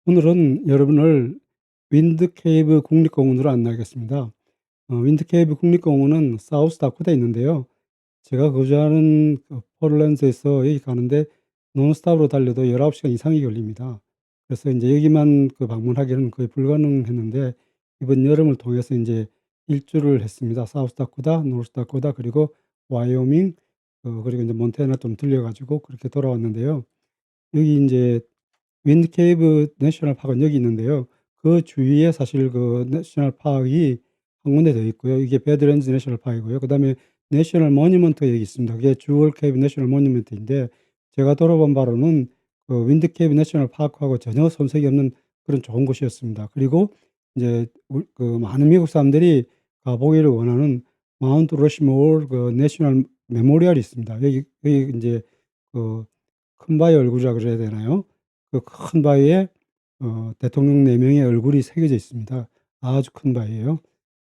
오늘은 여러분을 윈드케이브 국립공원으로 안내하겠습니다. 윈드케이브 국립공원은 사우스다코타에 있는데요. 제가 거주하는 포틀랜드에서 여기 가는데 논스톱으로 달려도 19시간 이상이 걸립니다. 그래서 이제 여기만 방문하기는 거의 불가능했는데 이번 여름을 통해서 이제 일주를 했습니다. 사우스다코타, 노스다코타 그리고 와이오밍 그리고 이제 몬태나 좀 들려 가지고 그렇게 돌아왔는데요. 여기 인제 윈드케이브 내셔널 파크는 여기 있는데요. 그 주위에 사실 내셔널 파크이 한 군데 더 있고요. 이게 배드랜즈 내셔널 파크이고요. 그다음에 내셔널 모뉴먼트가 여기 있습니다. 그게 주얼 케이브 내셔널 모뉴먼트인데 제가 돌아본 바로는 윈드케이브 내셔널 파크하고 전혀 손색이 없는 그런 좋은 곳이었습니다. 그리고 인제 많은 미국 사람들이 가 보기를 원하는 마운트 러시모어 내셔널 메모리얼이 있습니다. 여기 인제 그 큰 바위 얼굴이라 그래야 되나요? 그 큰 바위에 대통령 4 명의 얼굴이 새겨져 있습니다. 아주 큰 바위예요.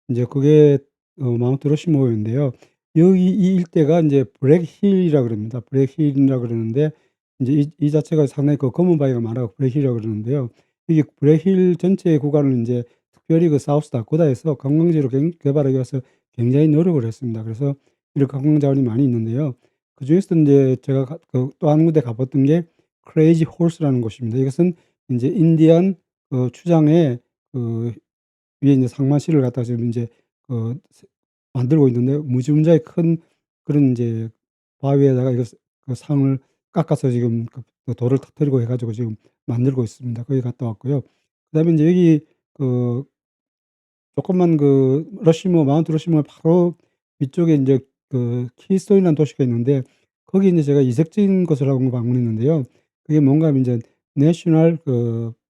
인제 그게 마운트 러시모어인데요. 여기 이 일대가 인제 블랙 힐이라 그럽니다. 블랙 힐이라 그러는데 인제 이 자체가 상당히 검은 바위가 많아 갖고 블랙 힐이라고 그러는데요. 이게 블랙 힐 전체 구간을 인제 특별히 사우스 다코타에서 관광지로 개발하기 위해서 굉장히 노력을 했습니다. 그래서 이런 관광 자원이 많이 있는데요. 그중에서도 인제 제가 또 한 군데 가 봤던 게 크레이지 호스라는 곳입니다. 이것은 인제 인디안 추장의 그 위에 이제 상마실을 갖다가 지금 인제 세 만들고 있는데 무지문자의 큰 그런 인제 바위에다가 이거 상을 깎아서 지금 돌을 터뜨리고 해 가지고 지금 만들고 있습니다. 거기 갔다 왔고요. 그다음에 인제 여기 그 조금만 마운트 러시모 바로 위쪽에 인제 키스톤이라는 도시가 있는데 거기 인제 제가 이색적인 곳을 한번 방문했는데요. 그게 뭔가 하면 인제 내셔널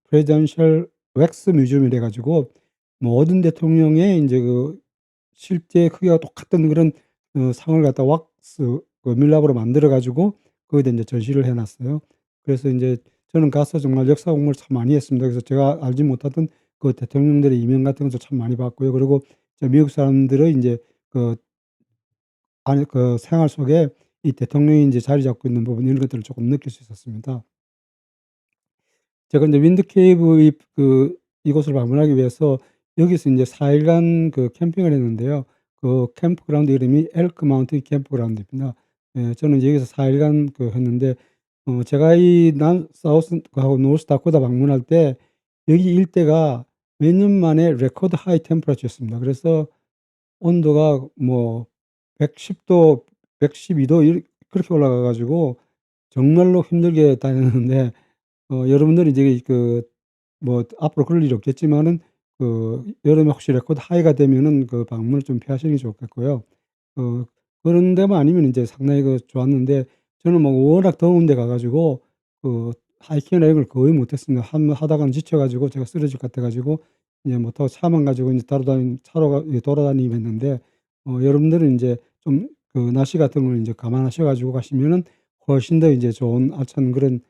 프레지던셜 왁스 뮤지엄이래 가지고 모든 대통령의 인제 실제 크기와 똑같은 그런 상을 갖다 왁스 밀랍으로 만들어 가지고 거기다 인제 전시를 해 놨어요. 그래서 인제 저는 가서 정말 역사 공부를 참 많이 했습니다. 그래서 제가 알지 못하던 대통령들의 이명 같은 것도 참 많이 봤고요. 그리고 미국 사람들의 인제 그 아니 생활 속에 이 대통령이 인제 자리 잡고 있는 부분 이런 것들을 조금 느낄 수 있었습니다. 제가 인제 윈드케이브 이곳을 방문하기 위해서 여기서 인제 4 일간 캠핑을 했는데요. 그 캠프그라운드 이름이 엘크 마운틴 캠프그라운드입니다. 예, 저는 이제 여기서 4 일간 했는데 제가 이 사우스하고 노스 다코타 방문할 때 여기 일대가 몇 년 만에 레코드 하이 템퍼러처였습니다. 그래서 온도가 뭐 110 도, 112도 그렇게 올라가 가지고 정말로 힘들게 다녔는데 여러분들이 이제 뭐 앞으로 그럴 일이 없겠지만은 여름에 혹시 레코드 하이가 되면은 방문을 좀 피하시는 게 좋겠고요. 어 그런 데만 아니면 인제 상당히 좋았는데 저는 뭐 워낙 더운 데 가 가지고 하이킹이나 이런 걸 거의 못 했습니다. 하다가는 지쳐 가지고 제가 쓰러질 것 같아 가지고 이제 뭐 더 차만 가지고 인제 차로 돌아다니고 했는데 여러분들은 인제 좀 날씨 같은 걸 인제 감안하셔 가지고 가시면은 훨씬 더 인제 좋은 알찬 그런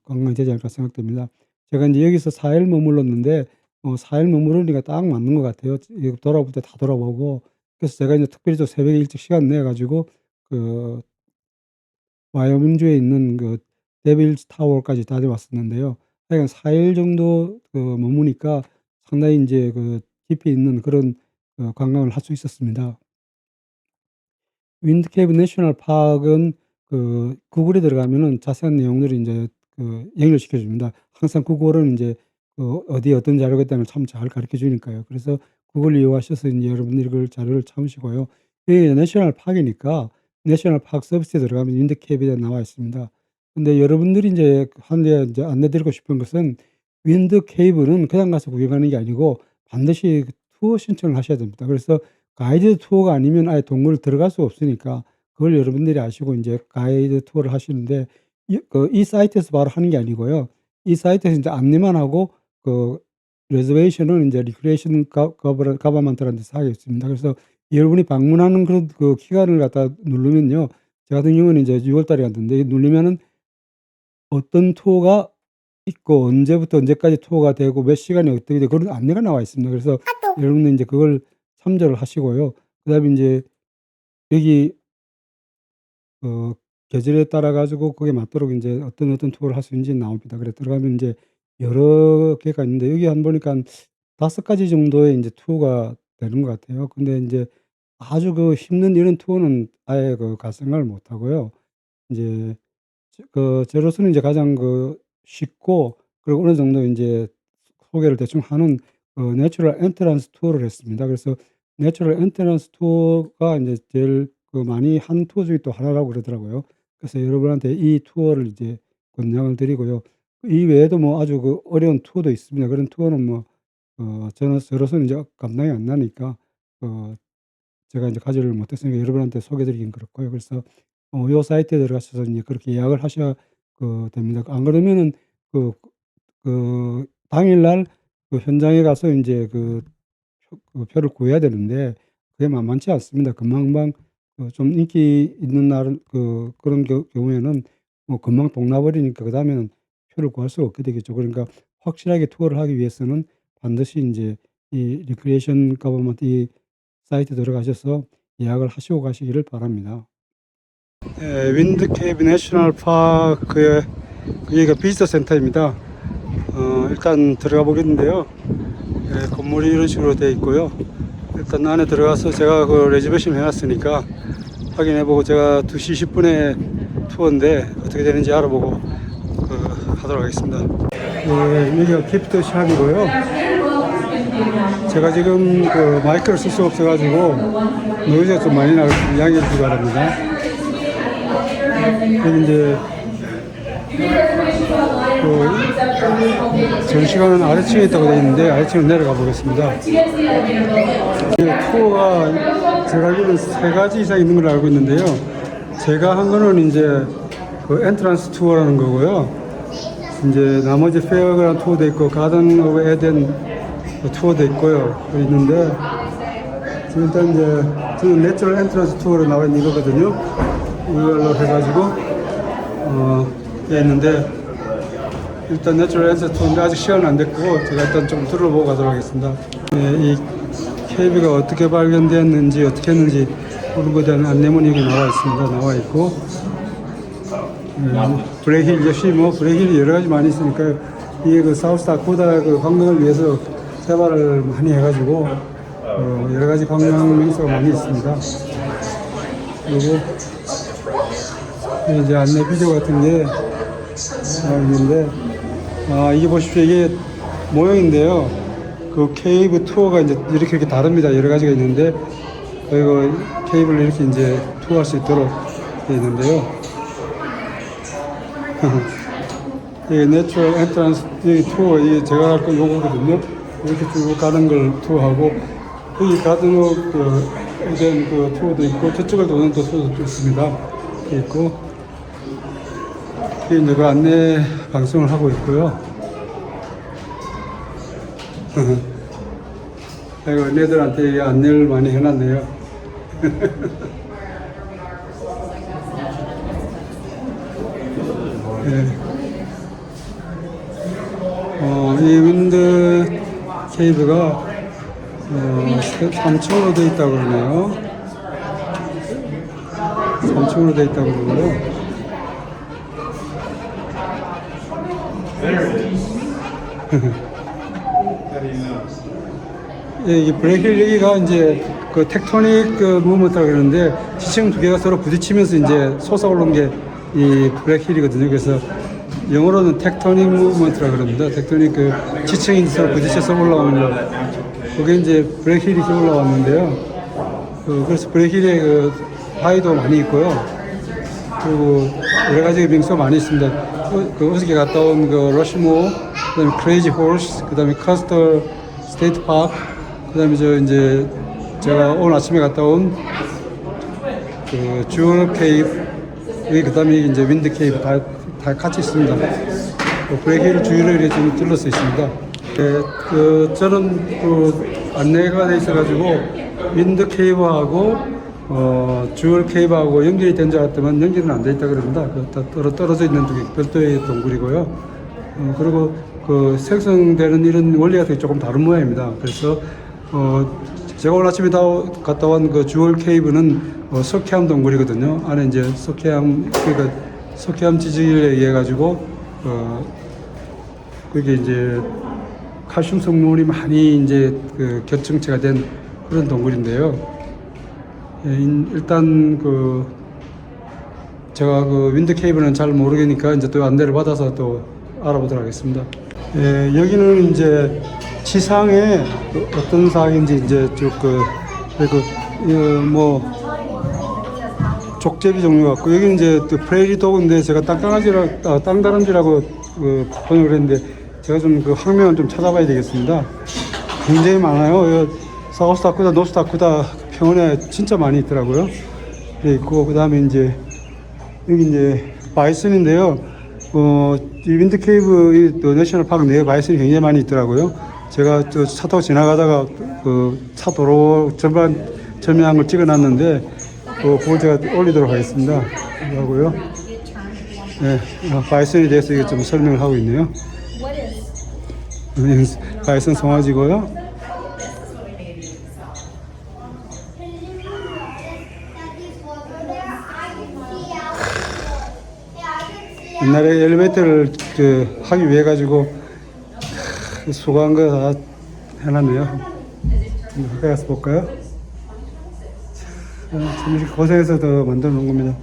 관광이 되지 않을까 생각됩니다. 제가 인제 여기서 4일 머물렀는데 4일 머무르니까 딱 맞는 것 같아요. 이 돌아볼 때 다 돌아보고 그래서 제가 이제 특별히 또 새벽에 일찍 시간 내 가지고 그 와이오밍주에 있는 데빌스 타워까지 다녀왔었는데요. 하여간 4일 정도 머무니까 상당히 인제 깊이 있는 그런 관광을 할 수 있었습니다. 윈드케이브 내셔널 파크는 구글에 들어가면은 자세한 내용들을 인제 연결시켜 줍니다. 항상 구글은 인제 어디에 어떤 자료가 있다는 걸 참 잘 가르쳐 주니까요. 그래서 구글 이용하셔서 인제 여러분들이 그 자료를 찾으시고요. 이게 내셔널 파크이니까 내셔널 파크 서비스에 들어가면 윈드케이브에 나와 있습니다. 근데 여러분들이 인제 한 대 인제 안내 드리고 싶은 것은 윈드케이브는 그냥 가서 구경하는 게 아니고 반드시 투어 신청을 하셔야 됩니다. 그래서 가이드 투어가 아니면 아예 동굴 들어갈 수가 없으니까 그걸 여러분들이 아시고 인제 가이드 투어를 하시는데 이 사이트에서 바로 하는 게 아니고요. 이 사이트에서 인제 안내만 하고 그 리저베이션은 인제 리크리에이션 가버먼트라는 데서 하겠습니다. 그래서 여러분이 방문하는 그런 기간을 갖다 누르면요. 저 같은 경우는 인제 6월 달에 갔는데 누르면은 어떤 투어가 있고 언제부터 언제까지 투어가 되고 몇 시간에 어떻게 되고 그런 안내가 나와 있습니다. 그래서 여러분들 인제 그걸 참조를 하시고요. 그다음에 인제 여기 어 계절에 따라 가지고 거기에 맞도록 인제 어떤 투어를 할 수 있는지 나옵니다. 그래 들어가면 인제 여러 개가 있는데 여기 한 보니까 한 5 가지 정도의 인제 투어가 되는 것 같아요. 근데 인제 아주 그 힘든 이런 투어는 아예 갈 생각을 못 하고요. 인제 저로서는 이제 가장 쉽고 그리고 어느 정도 인제 소개를 대충 하는 내추럴 엔트런스 투어를 했습니다. 그래서 내추럴 엔트런스 투어가 인제 제일 많이 하는 투어 중에 또 하나라고 그러더라고요. 그래서 여러분한테 이 투어를 이제 권장을 드리고요. 이외에도 뭐 아주 어려운 투어도 있습니다. 그런 투어는 뭐 저로서는 이제 감당이 안 나니까 제가 인제 가지를 못했으니까 여러분한테 소개해 드리긴 그렇고요. 그래서 요 사이트에 들어가셔서 인제 그렇게 예약을 하셔야 됩니다. 안 그러면은 그 당일날 현장에 가서 인제 표를 구해야 되는데 그게 만만치 않습니다. 금방금방 좀 인기 있는 날 그런 경우에는 뭐 금방 동나 버리니까 그다음에는 표를 구할 수가 없게 되겠죠. 그러니까 확실하게 투어를 하기 위해서는 반드시 인제 이 리크리에이션 거버먼트 이 사이트에 들어가셔서 예약을 하시고 가시기를 바랍니다. 예, 윈드 케이브 내셔널 파크의 여기가 비지터 센터입니다. 일단 들어가 보겠는데요. 예, 건물이 이런 식으로 되어 있고요. 일단 안에 들어가서 제가 레저베이션 해놨으니까 확인해보고 제가 2시 10분에 투어인데 어떻게 되는지 알아보고 하도록 하겠습니다. 예, 여기가 기프트 샵이고요. 제가 지금 마이크를 쓸 수 없어가지고 노이즈가 좀 많이 나올 수 양해해 주시기 바랍니다. 여기 이제 전시관은 아래층에 있다고 되어 있는데 아래층으로 내려가 보겠습니다. 투어가 제가 알기로는 3가지 이상 있는 걸로 알고 있는데요. 제가 한 거는 이제 엔트런스 투어라는 거고요. 이제 나머지 페어그라운드 투어도 있고 가든 오브 에덴 투어도 있는데 지금 일단 이제 저는 내추럴 엔트런스 투어로 나와 있는 이거거든요. 이걸로 해가지고 되어 있는데 일단 내추럴 엔트런스 투어인데 아직 시간은 안 됐고 제가 일단 좀 둘러보고 가도록 하겠습니다. 이 케이블가 어떻게 발견되었는지 어떻게 했는지 그런 것에 대한 안내문이 여기 나와 있습니다. 나와 있고 브레이힐 역시 뭐 브레이힐이 여러 가지 많이 있으니까요. 이게 사우스 다코다 관광을 위해서 개발을 많이 해가지고 여러 가지 관광 명소가 많이 있습니다. 그리고 이제 안내 비디오 같은 게 있는데 이게 보십시오. 이게 모형인데요. 케이브 투어가 이제 이렇게 다릅니다. 여러 가지가 있는데 그리고 케이블을 이렇게 이제 투어할 수 있도록 되어 있는데요. 이게 내추럴 엔트런스 투어, 이게 제가 할 건 요거거든요. 이렇게 쭉 가는 걸 투어하고, 여기 가든옥 에덴 투어도 있고, 저쪽을 도는 또 투어도 있습니다. 있고, 이게 이제 안내 방송을 하고 있고요. 아이고, 얘네들한테 안내를 많이 해놨네요. 네. 이 윈드 케이브가 3층으로 되어 있다고 그러네요. 3층으로 되어 있다고 그러고요. 예, 이 브레이힐 여기가 이제 텍토닉 무브먼트라고 그러는데 지층 두 개가 서로 부딪히면서 이제 솟아오른 게 이 브레이힐이거든요. 그래서 영어로는 텍토닉 무브먼트라고 그럽니다. 텍토닉 지층이 서로 부딪혀서 올라오는 거. 그게 이제 브레이힐이 이렇게 올라왔는데요. 그래서 브레이힐에 바위도 많이 있고요. 그리고 여러 가지 명소가 많이 있습니다. 어저께 갔다 온 러시모, 그 다음에 크레이지 호스, 그 다음에 커스터 스테이트 파크, 그 다음에 제가 오늘 아침에 갔다 온 주얼 케이브, 그 다음에 이제 윈드 케이브 다 같이 있습니다. 브레이힐 주위를 이렇게 좀 둘러서 있습니다. 네, 저는 안내가 돼 있어가지고 윈드 케이브하고 주얼 케이브하고 연결이 된 줄 알았더만 연결은 안 돼 있다 그럽니다. 다 떨어져 있는 두 개 별도의 동굴이고요. 그리고 생성되는 이런 원리가 되게 조금 다른 모양입니다. 그래서 제가 오늘 아침에 갔다 온 주얼 케이브는 석회암 동굴이거든요. 안에 이제 석회암 지질에 의해 가지고 여기 이제 칼슘 성분이 많이 이제 그 결정체가 된 그런 동굴인데요. 예, 일단 그 제가 그 윈드 케이브는 잘 모르겠으니까 이제 또 안내를 받아서 또 알아보도록 하겠습니다. 예, 여기는 이제 지상에 그 어떤 사항인지 이제 뭐 족제비 종류 같고, 여기는 이제 또 프레이리 도그인데 제가 땅다람쥐라고 번역을 했는데 제가 좀 그 학명을 좀 찾아봐야 되겠습니다. 굉장히 많아요. 사우스 다코타, 노스 다코타 평원에 진짜 많이 있더라고요. 네, 있고 그 다음에 이제 여기 이제 바이슨인데요. 이 윈드 케이브 이 내셔널 파크 내에 바이슨이 굉장히 많이 있더라고요. 제가 차 타고 지나가다가 그 차 도로 전면한 걸 찍어놨는데 그걸 제가 올리도록 하겠습니다. 하고요. 네, 바이슨에 대해서 이게 좀 설명을 하고 있네요. 바이슨 송아지고요. 옛날에 엘리베이터를 하기 위해 가지고 수고한 거 다 해놨네요. 가까이 가서 볼까요? 참 이렇게 고생해서 더 만들어 놓은 겁니다.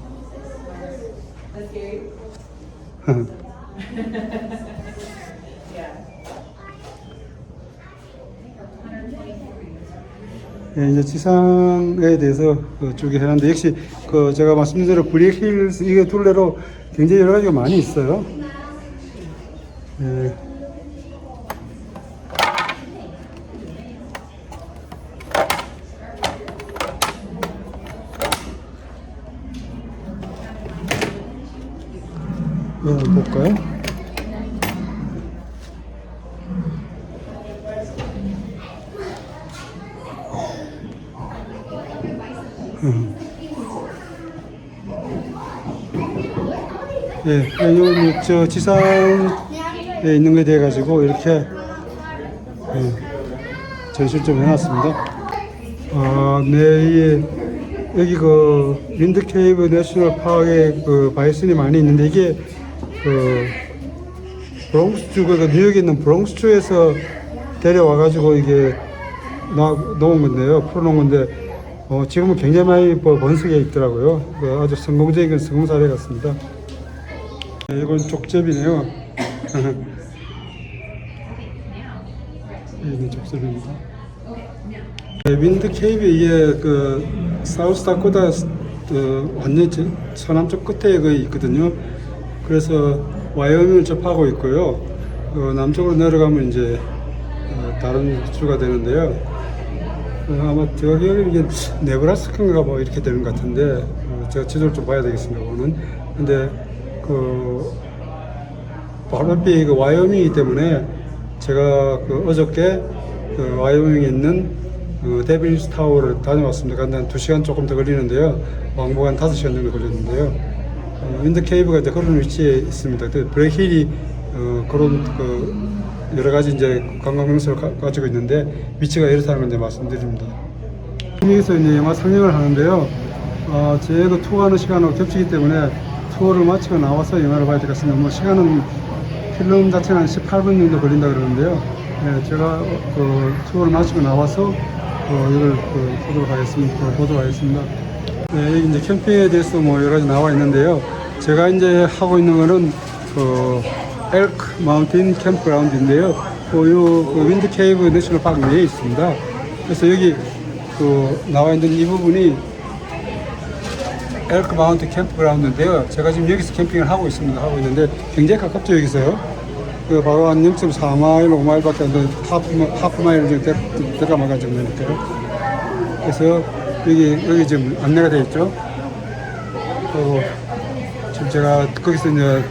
네, 이제 지상에 대해서 쭉 해놨는데, 역시 제가 말씀드린 대로 브릭힐스 이게 둘레로 굉장히 여러 가지가 많이 있어요. 네. 한번 볼까요? 예, 요, 저 지상에 있는 거에 대해 가지고 이렇게 전시를 좀 해놨습니다. 네, 여기 그 윈드 케이브 내셔널 파크에 그 바이슨이 많이 있는데, 이게 그 브롱스주, 그 뉴욕에 있는 브롱스주에서 데려와 가지고 이게 놓은 건데요, 풀어놓은 건데, 지금은 굉장히 많이 번식해 있더라고요. 아주 성공적인 성공 사례 같습니다. 네, 이건 족제비네요. 이건 족제비입니다. 네, 윈드 케이브, 이게 그 사우스 다코타 완전 서남쪽 끝에 있거든요. 그래서 와이어밍을 접하고 있고요. 남쪽으로 내려가면 이제 다른 주가 되는데요. 아마 제가 기억에 이게 네브라스카인가 뭐 이렇게 되는 것 같은데, 제가 지도를 좀 봐야 되겠습니다. 오늘. 근데 바로 앞이 와이어밍이기 때문에 제가 어저께 와이어밍에 있는 데빌스 타워를 다녀왔습니다. 한 2시간 조금 더 걸리는데요. 왕복 한 5시간 정도 걸렸는데요. 윈드 케이브가 이제 그런 위치에 있습니다. 브레힐이 그런 여러 가지 이제 관광 명소를 가지고 있는데, 위치가 이렇다는 걸 이제 말씀드립니다. 여기서 이제 영화 상영을 하는데요. 제 투어하는 시간하고 겹치기 때문에 투어를 마치고 나와서 영화를 봐야 될 것 같습니다. 뭐 시간은 필름 자체는 한 18분 정도 걸린다 그러는데요. 네, 제가 투어를 마치고 나와서 이걸 보도록 하겠습니다. 네, 여기 이제 캠핑에 대해서 뭐 여러 가지 나와 있는데요. 제가 이제 하고 있는 거는 엘크 마운틴 캠프그라운드인데요. 윈드 케이브 내셔널 파크 내에 있습니다. 그래서 여기 나와 있는 이 부분이 엘크 마운틴 캠프그라운드인데요. 제가 지금 여기서 캠핑을 하고 있는데 굉장히 가깝죠, 여기서요. 바로 한 0.4마일, 5마일밖에 안 되는 하프마일 정도 들어가 마가 정도 되니까요. 그래서 여기 지금 안내가 되어 있죠. 지금 제가 거기서 이제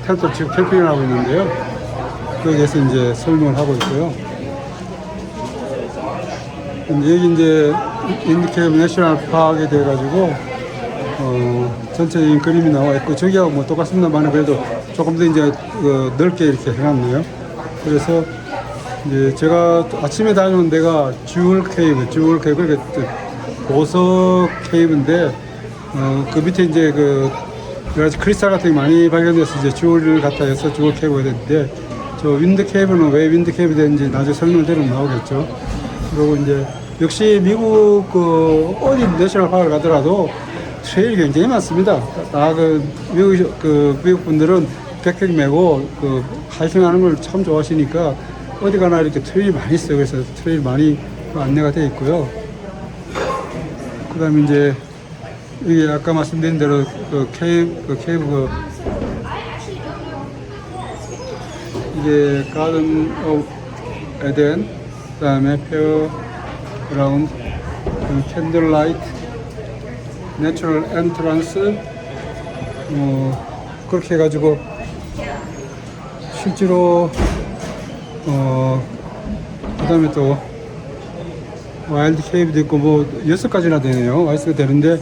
텐트 지금 캠핑을 하고 있는데요. 거기에서 이제 설명을 하고 있고요. 여기 이제 윈드 케이브 내셔널 파크에 대해 가지고 전체적인 그림이 나와 있고, 저기하고 뭐 똑같습니다만 그래도 조금 더 이제 넓게 이렇게 해놨네요. 그래서 이제 제가 아침에 다녀온 데가 주얼 케이브, 그러니까 보석 케이브인데, 그 밑에 이제 여러 가지 크리스탈 같은 게 많이 발견돼서 이제 주얼 같아 해서 주얼 케이브가 됐는데, 저 윈드 케이브는 왜 윈드 케이브 되는지 나중에 설명대로 나오겠죠. 그리고 이제 역시 미국 그 어디 내셔널 파크를 가더라도 트레일이 굉장히 많습니다. 다 미국 분들은 백팩 메고 그 하이킹하는 걸 참 좋아하시니까 어디 가나 이렇게 트레일이 많이 있어요. 그래서 트레일 많이 안내가 되어 있고요. 그다음에 이제 이게 아까 말씀드린 대로 그 케이브 이게 가든 오브 에덴, 그다음에 페어 그라운드, 캔들 라이트, 내추럴 엔트런스, 그렇게 해가지고 실제로 그다음에 또 와일드 케이브도 있고 뭐 6가지나 되네요. 와이스가 되는데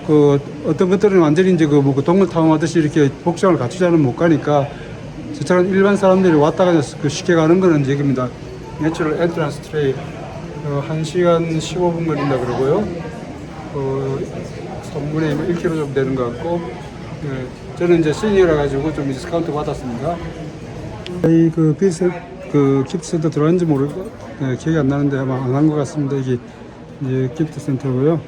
그 어떤 것들은 완전히 이제 그 동물 탐험하듯이 이렇게 복장을 갖추자는 못 가니까 저처럼 일반 사람들이 왔다가 쉽게 가는 거는 이제 입니다. 내추럴 엔트런스 트레일 1시간 15분 걸린다 그러고요. 3분의 1km 정도 되는 것 같고, 저는 이제 시니어라 가지고 좀 디스카운트 받았습니다. 저희 기프트 센터 들어왔는지 모르고 기억이 안 나는데 아마 안 한 것 같습니다. 이게 이제 기프트 센터고요.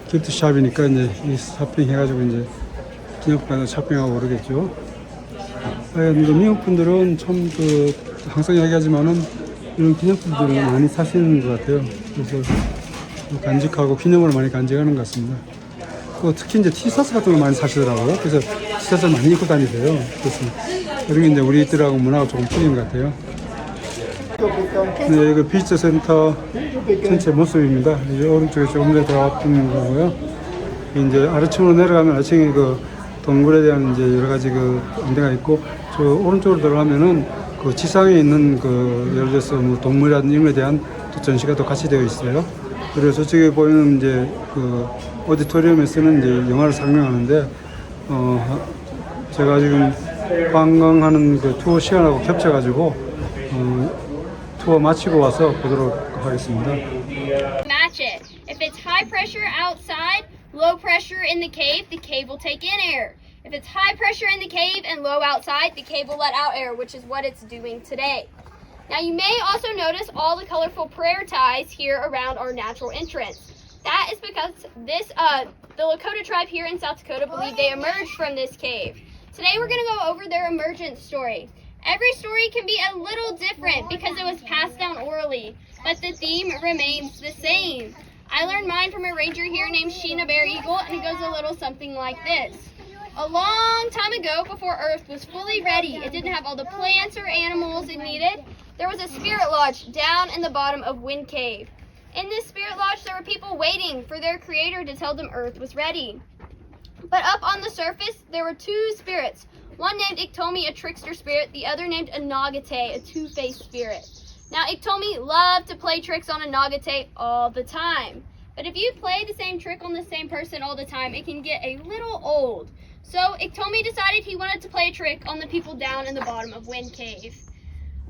기프트 샵이니까 이제 이 쇼핑 해가지고 이제 기념품 가서 쇼핑하고 그러겠죠. 미국 분들은 참 항상 이야기하지만은 이런 기념품들을 많이 사시는 것 같아요. 그래서 간직하고 기념으로 많이 간직하는 것 같습니다. 특히 이제 티셔츠 같은 걸 많이 사시더라고요. 그래서 티셔츠를 많이 입고 다니세요. 그래서 이런 게 이제 우리들하고 문화가 조금 틀린 것 같아요. 네, 이거 비지터 센터 전체 모습입니다. 이 오른쪽에 조금 더 들어왔던 거고요. 이제 아래층으로 내려가면 아래층에 동물에 대한 이제 여러 가지 안내가 있고, 저 오른쪽으로 들어가면은 지상에 있는 예를 들어서 뭐 동물이라든지 이런 것에 대한 또 전시가 또 같이 되어 있어요. 그래서 저쪽에 보이는 이제 오디토리움에서는 이제 영화를 상영하는데, 제가 지금 관광하는 투어 시간하고 겹쳐가지고, 투어 마치고 와서 보도록 하겠습니다. Match it. If it's high pressure outside, low pressure in the cave will take in air. If it's high pressure in the cave and low outside, the cave will let out air, which is what it's doing today. Now you may also notice all the colorful prayer ties here around our natural entrance. That is because the Lakota tribe here in South Dakota believe they emerged from this cave. Today we're going to go over their emergence story. Every story can be a little different because it was passed down orally, but the theme remains the same. I learned mine from a ranger here named Sheena Bear Eagle, and it goes a little something like this. A long time ago, before Earth was fully ready, it didn't have all the plants or animals it needed, there was a spirit lodge down in the bottom of Wind Cave. In this spirit lodge, there were people waiting for their creator to tell them Earth was ready. But up on the surface, there were two spirits. One named Iktomi, a trickster spirit, the other named Anagate, a two-faced spirit. Now, Iktomi loved to play tricks on Anagate all the time. But if you play the same trick on the same person all the time, it can get a little old. So Iktomi decided he wanted to play a trick on the people down in the bottom of Wind Cave.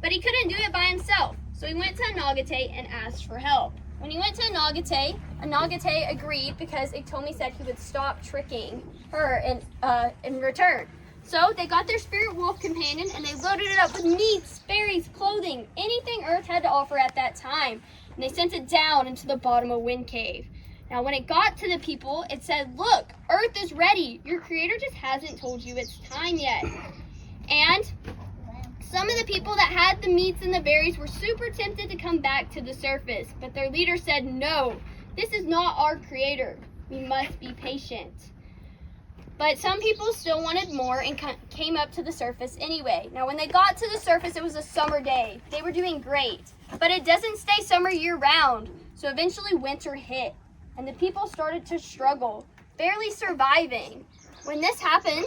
But he couldn't do it by himself, so he went to Anagate and asked for help. When he went to Anagate, Anagate agreed because Iktomi said he would stop tricking her in return. So they got their spirit wolf companion and they loaded it up with meats, berries, clothing, anything Earth had to offer at that time. And they sent it down into the bottom of Wind Cave. Now when it got to the people, it said, look, Earth is ready. Your creator just hasn't told you it's time yet. And some of the people that had the meats and the berries were super tempted to come back to the surface. But their leader said, no, this is not our creator. We must be patient. But some people still wanted more and came up to the surface anyway. Now, when they got to the surface, it was a summer day. They were doing great. But it doesn't stay summer year-round. So eventually winter hit, and the people started to struggle, barely surviving. When this happened,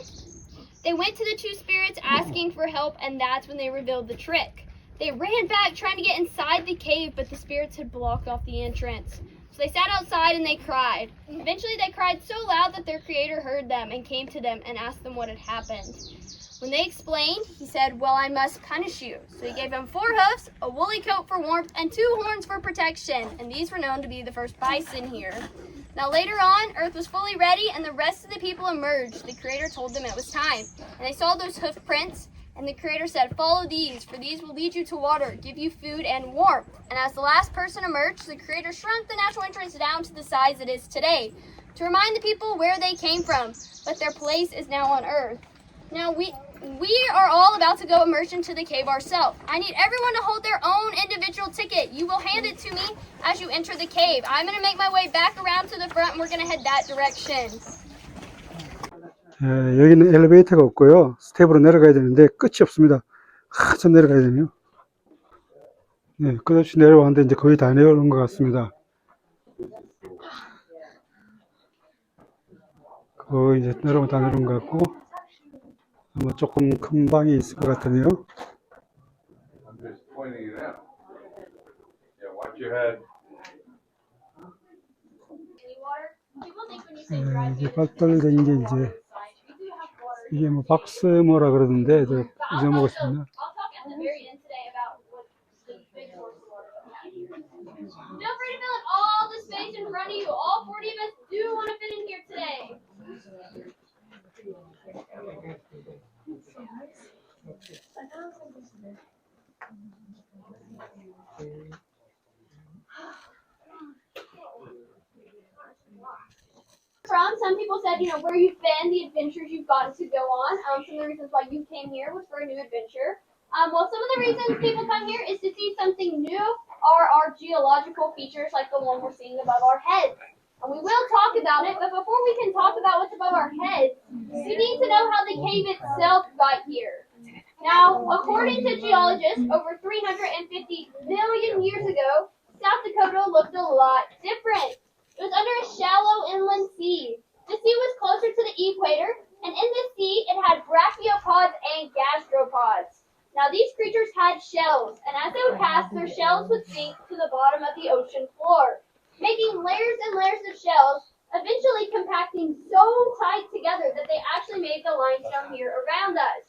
they went to the two spirits asking for help, and that's when they revealed the trick. They ran back trying to get inside the cave, but the spirits had blocked off the entrance. So they sat outside and they cried. Eventually they cried so loud that their creator heard them and came to them and asked them what had happened. When they explained, he said, well, I must punish you. So he gave them 4 hoofs, a woolly coat for warmth, and 2 horns for protection. And these were known to be the first bison here. Now later on, Earth was fully ready and the rest of the people emerged. The creator told them it was time. And they saw those hoof prints. And the Creator said, "Follow these, for these will lead you to water, give you food and warmth." And as the last person emerged, the Creator shrunk the natural entrance down to the size it is today, to remind the people where they came from, but their place is now on earth. Now we are all about to go immerse into the cave ourselves. I need everyone to hold their own individual ticket. You will hand it to me as you enter the cave. I'm going to make my way back around to the front, and we're going to head that direction. 여기는 엘리베이터가 없고요. 스텝으로 내려가야 되는데 끝이 없습니다. 한참 내려가야 되네요. 네, 끝없이 내려왔는데 이제 거의 다 내려오는 것 같습니다. 거의 이제 내려오면 다 내려온 것 같고, 아마 조금 큰 방이 있을 것 같으네요. I'm just pointing it out. Yeah, watch your head. 이게 발달된 게 이제, 이게 뭐 박스모라 그러던데, 저 잊어먹었습니다. Feel free to fill in all the space in front of you. All 40 of us do want to fit in here today. Some people said, where you've been, the adventures you've gotten to go on. Some of the reasons why you came here was for a new adventure. Well, some of the reasons people come here is to see something new or our geological features like the one we're seeing above our heads. And we will talk about it, but before we can talk about what's above our heads, we need to know how the cave itself got here. Now, according to geologists, over 350 million years ago, South Dakota looked a lot different. It was under a shallow inland sea. The sea was closer to the equator, and in the sea, it had brachiopods and gastropods. Now, these creatures had shells, and as they would pass, their shells would sink to the bottom of the ocean floor, making layers and layers of shells, eventually compacting so tight together that they actually made the limestone here around us.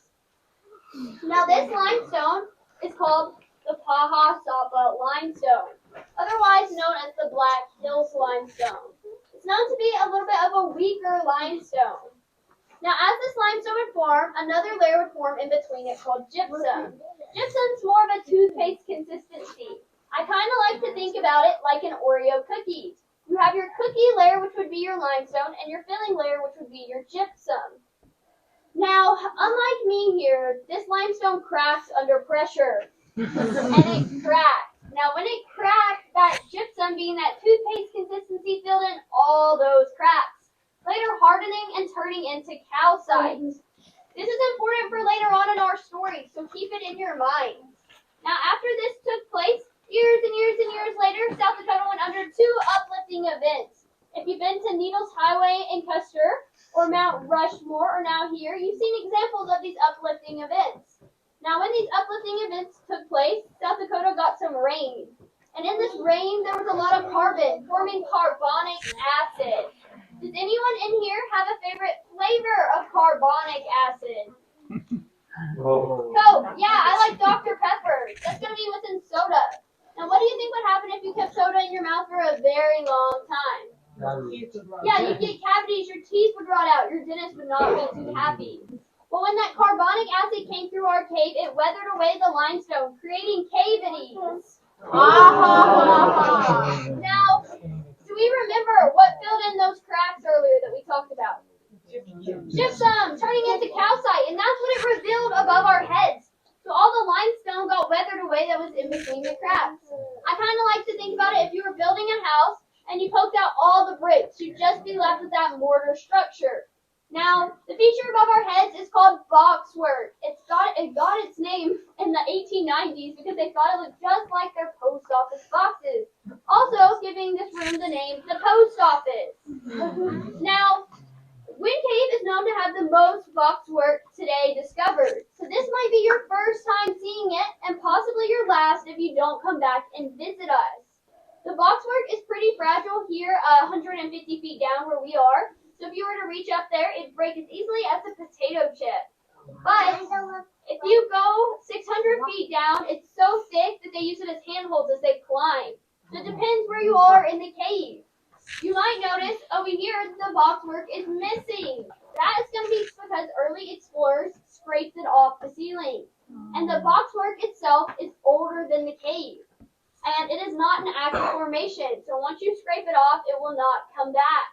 Now, this limestone is called the Pahasapa limestone, otherwise known as the Black Hills limestone. It's known to be a little bit of a weaker limestone. Now, as this limestone would form, another layer would form in between it called gypsum. Gypsum's more of a toothpaste consistency. I kind of like to think about it like an Oreo cookie. You have your cookie layer, which would be your limestone, and your filling layer, which would be your gypsum. Now, unlike me here, this limestone cracks under pressure, and it cracks. Now, when it cracked, that gypsum, being that toothpaste consistency, filled in all those cracks, later hardening and turning into calcite. This is important for later on in our story, so keep it in your mind. Now, after this took place, years and years and years later, South Dakota went under two uplifting events. If you've been to Needles Highway in Custer or Mount Rushmore or now here, you've seen examples of these uplifting events. Now, when these uplifting events took place, South Dakota got some rain. And in this rain, there was a lot of carbon, forming carbonic acid. Does anyone in here have a favorite flavor of carbonic acid? Coke. Yeah, I like Dr. Pepper. That's going to be what's in soda. Now, what do you think would happen if you kept soda in your mouth for a very long time? Yeah, you'd get cavities, your teeth would rot out, your dentist would not be too happy. But when that carbonic acid came through our cave, it weathered away the limestone, creating cavities. Now, do we remember what filled in those cracks earlier that we talked about? Gypsum, turning into calcite, and that's what it revealed above our heads. So all the limestone got weathered away that was in between the cracks. I kind of like to think about it, if you were building a house and you poked out all the bricks, you'd just be left with that mortar structure. Now, the feature above our heads is called boxwork. It got its name in the 1890s because they thought it looked just like their post office boxes, also giving this room the name the post office. Now, Wind Cave is known to have the most boxwork today discovered, so this might be your first time seeing it and possibly your last if you don't come back and visit us. The boxwork is pretty fragile here, 150 feet down where we are. So if you were to reach up there, it'd break as easily as a potato chip. But if you go 600 feet down, it's so thick that they use it as handholds as they climb. So it depends where you are in the cave. You might notice over here the boxwork is missing. That is going to be because early explorers scrapes it off the ceiling. And the boxwork itself is older than the cave. And it is not an active formation, so once you scrape it off, it will not come back.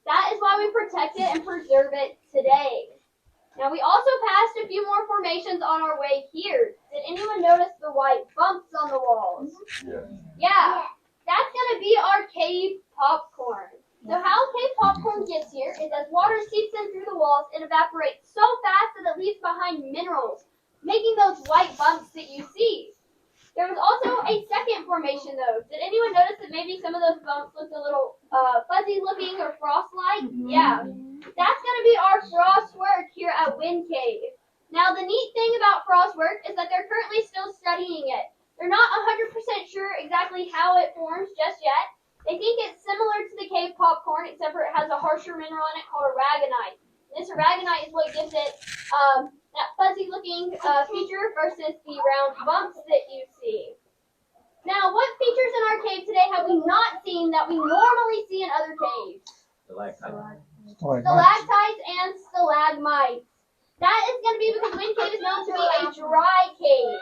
That is why we protect it and preserve it today. Now we also passed a few more formations on our way here. Did anyone notice the white bumps on the walls? Yes. Yeah, that's going to be our cave popcorn. So how cave popcorn gets here is as water seeps in through the walls, it evaporates so fast that it leaves behind minerals, making those white bumps that you see. There was also a second formation though. Did anyone notice that maybe some of those bumps looked a little fuzzy looking or frost-like? Yeah. That's going to be our frost work here at Wind Cave. Now the neat thing about frost work is that they're currently still studying it. They're not 100% sure exactly how it forms just yet. They think it's similar to the cave popcorn except for it has a harsher mineral in it called aragonite. This aragonite is what gives it that fuzzy looking feature versus the round bumps that you see. Now, what features in our cave today have we not seen that we normally see in other caves? Stalactites and stalagmites. That is going to be because Wind Cave is known to be a dry cave.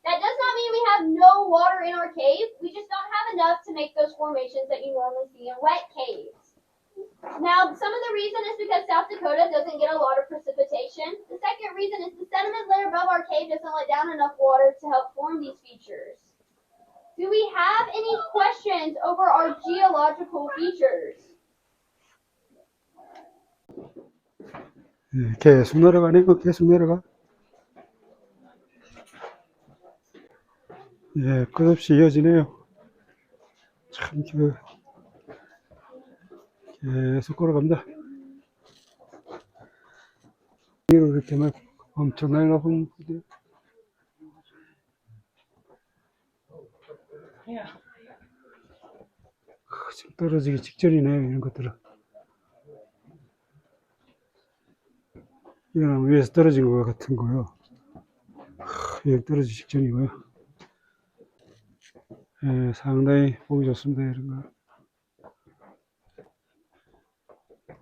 That does not mean we have no water in our cave. We just don't have enough to make those formations that you normally see in wet caves. Now, some of the reason is because South Dakota doesn't get a lot of precipitation. The second reason is the sediment layer above our cave doesn't let down enough water to help form these features. Do we have any questions over our geological features? 계속 내려가네요. 계속 내려가. 예, 끝없이 이어지네요. 참, 계속 걸어갑니다. 위로 이렇게 막 엄청나게 높은 곳이에요. 지금 떨어지기 직전이네요, 이런 것들은. 이거는 위에서 떨어진 것 같은 거요. 여기 떨어지기 직전이고요. 예, 상당히 보기 좋습니다, 이런 거.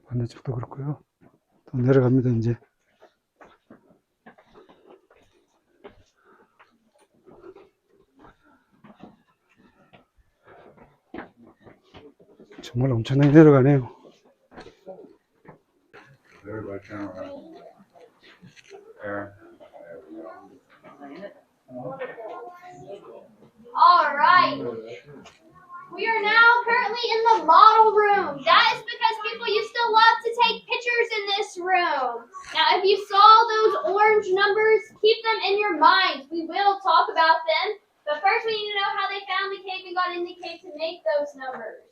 반대쪽도 그렇고요. 또 내려갑니다, 이제. 정말 엄청나게 내려가네요. Everybody turn around. Aaron. There we go. All right. We are now currently in the model room. That is because people used to love to take pictures in this room. Now, if you saw those orange numbers, keep them in your mind. We will talk about them. But first, we need to know how they found the cave and got in the cave to make those numbers.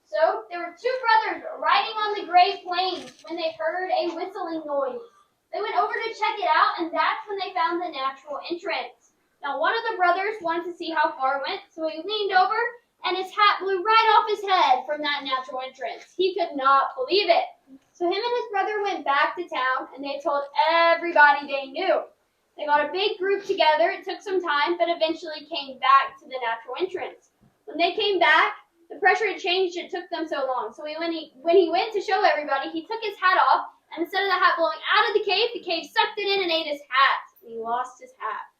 So, there were two brothers riding on the Great Plains when they heard a whistling noise. They went over to check it out, and that's when they found the natural entrance. Now, one of the brothers wanted to see how far it went, so he leaned over, and his hat blew right off his head from that natural entrance. He could not believe it. So him and his brother went back to town, and they told everybody they knew. They got a big group together. It took some time, but eventually came back to the natural entrance. When they came back, the pressure had changed. It took them so long. So when he went to show everybody, he took his hat off, and instead of the hat blowing out of the cave sucked it in and ate his hat. And he lost his hat.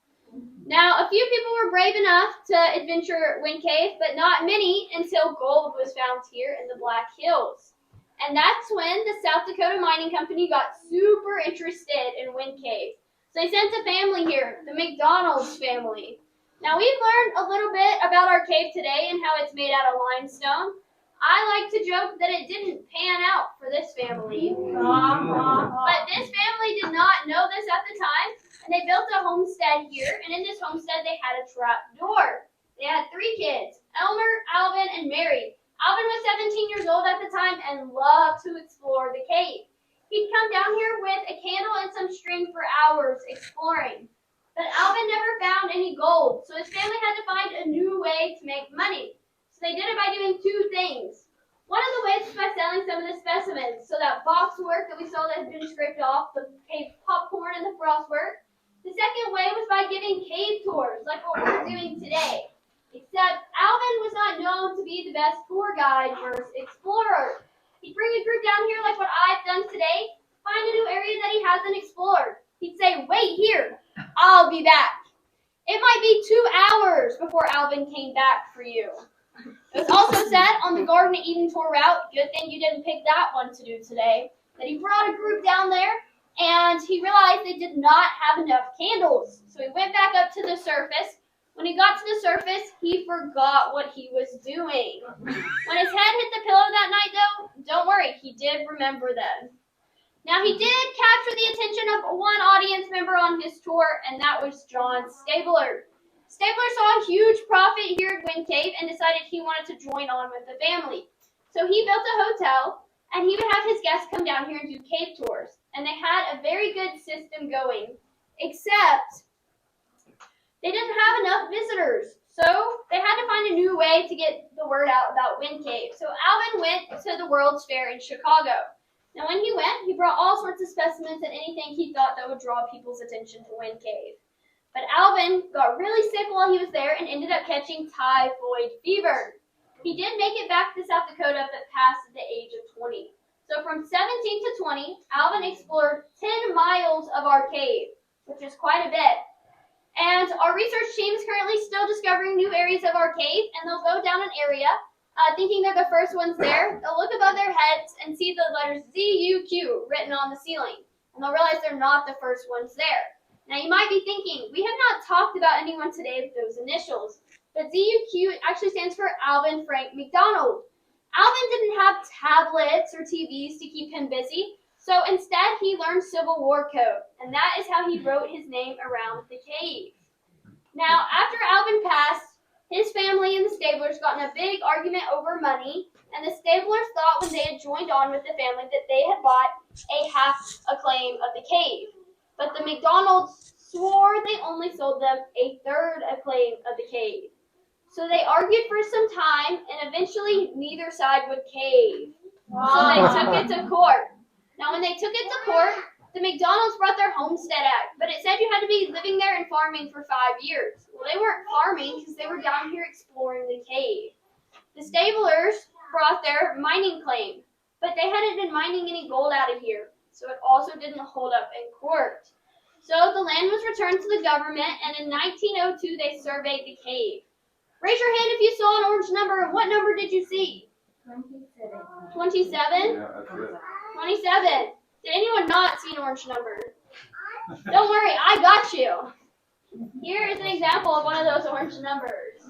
Now, a few people were brave enough to adventure Wind Cave, but not many until gold was found here in the Black Hills. And that's when the South Dakota Mining Company got super interested in Wind Cave. So they sent a family here, the McDonald's family. Now, we've learned a little bit about our cave today and how it's made out of limestone. I like to joke that it didn't pan out for this family. But this family did not know this at the time, and they built a homestead here, and in this homestead they had a trap door. They had 3 kids, Elmer, Alvin, and Mary. Alvin was 17 years old at the time and loved to explore the cave. He'd come down here with a candle and some string for hours exploring. But Alvin never found any gold, so his family had to find a new way to make money. So they did it by doing 2 things. One of the ways is by selling some of the specimens. So that box work that we saw that had been scraped off, the cave popcorn and the frost work. The second way was by giving cave tours, like what we're doing today. Except Alvin was not known to be the best tour guide versus explorer. He'd bring a group down here like what I've done today, find a new area that he hasn't explored. He'd say, "Wait here, I'll be back." It might be 2 hours before Alvin came back for you. It was also said on the Garden of Eden tour route, good thing you didn't pick that one to do today, that he brought a group down there and he realized they did not have enough candles. So he went back up to the surface. When he got to the surface, he forgot what he was doing. When his head hit the pillow that night, though, don't worry, he did remember them. Now, he did capture the attention of one audience member on his tour, and that was John Stabler. Stabler saw a huge profit here at Wind Cave and decided he wanted to join on with the family. So he built a hotel, and he would have his guests come down here and do cave tours. And they had a very good system going, except they didn't have enough visitors. So they had to find a new way to get the word out about Wind Cave. So Alvin went to the World's Fair in Chicago. Now when he went, he brought all sorts of specimens and anything he thought that would draw people's attention to Wind Cave. But Alvin got really sick while he was there and ended up catching typhoid fever. He did make it back to South Dakota but past the age of 20. So from 17 to 20, Alvin explored 10 miles of our cave, which is quite a bit. And our research team is currently still discovering new areas of our cave, and they'll go down an area thinking they're the first ones there. They'll look above their heads and see the letters Z-U-Q written on the ceiling, and they'll realize they're not the first ones there. Now you might be thinking, we have not talked about anyone today with those initials, but Z-U-Q actually stands for Alvin Frank McDonald. Alvin didn't have tablets or TVs to keep him busy, so instead he learned Civil War code, and that is how he wrote his name around the cave. Now, after Alvin passed, his family and the Stablers got in a big argument over money, and the Stablers thought when they had joined on with the family that they had bought a half a claim of the cave. But the McDonalds swore they only sold them a third a claim of the cave. So they argued for some time, and eventually neither side would cave. So they took it to court. Now when they took it to court, the McDonalds brought their Homestead Act, but it said you had to be living there and farming for 5 years. Well, they weren't farming because they were down here exploring the cave. The Stablers brought their mining claim, but they hadn't been mining any gold out of here, so it also didn't hold up in court. So the land was returned to the government, and in 1902 they surveyed the cave. Raise your hand if you saw an orange number, and what number did you see? 27. 27? Yeah, that's it. 27. Did anyone not see an orange number? Don't worry, I got you. Here is an example of one of those orange numbers.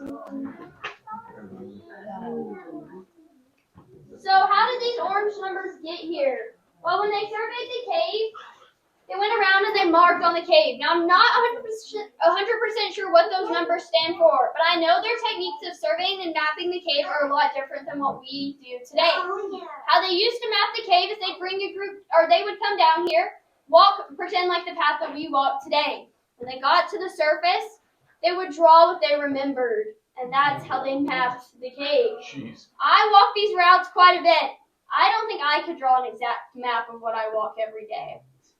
So how did these orange numbers get here? Well, when they surveyed the cave, they went around and they marked on the cave. Now, I'm not 100% sure what those numbers stand for, but I know their techniques of surveying and mapping the cave are a lot different than what we do today. How they used to map the cave is they'd bring a group, or they would come down here, pretend like the path that we walk today. When they got to the surface, they would draw what they remembered, and that's how they mapped the cave. Jeez. I walk these routes quite a bit. I don't think I could draw an exact map of what I walk every day.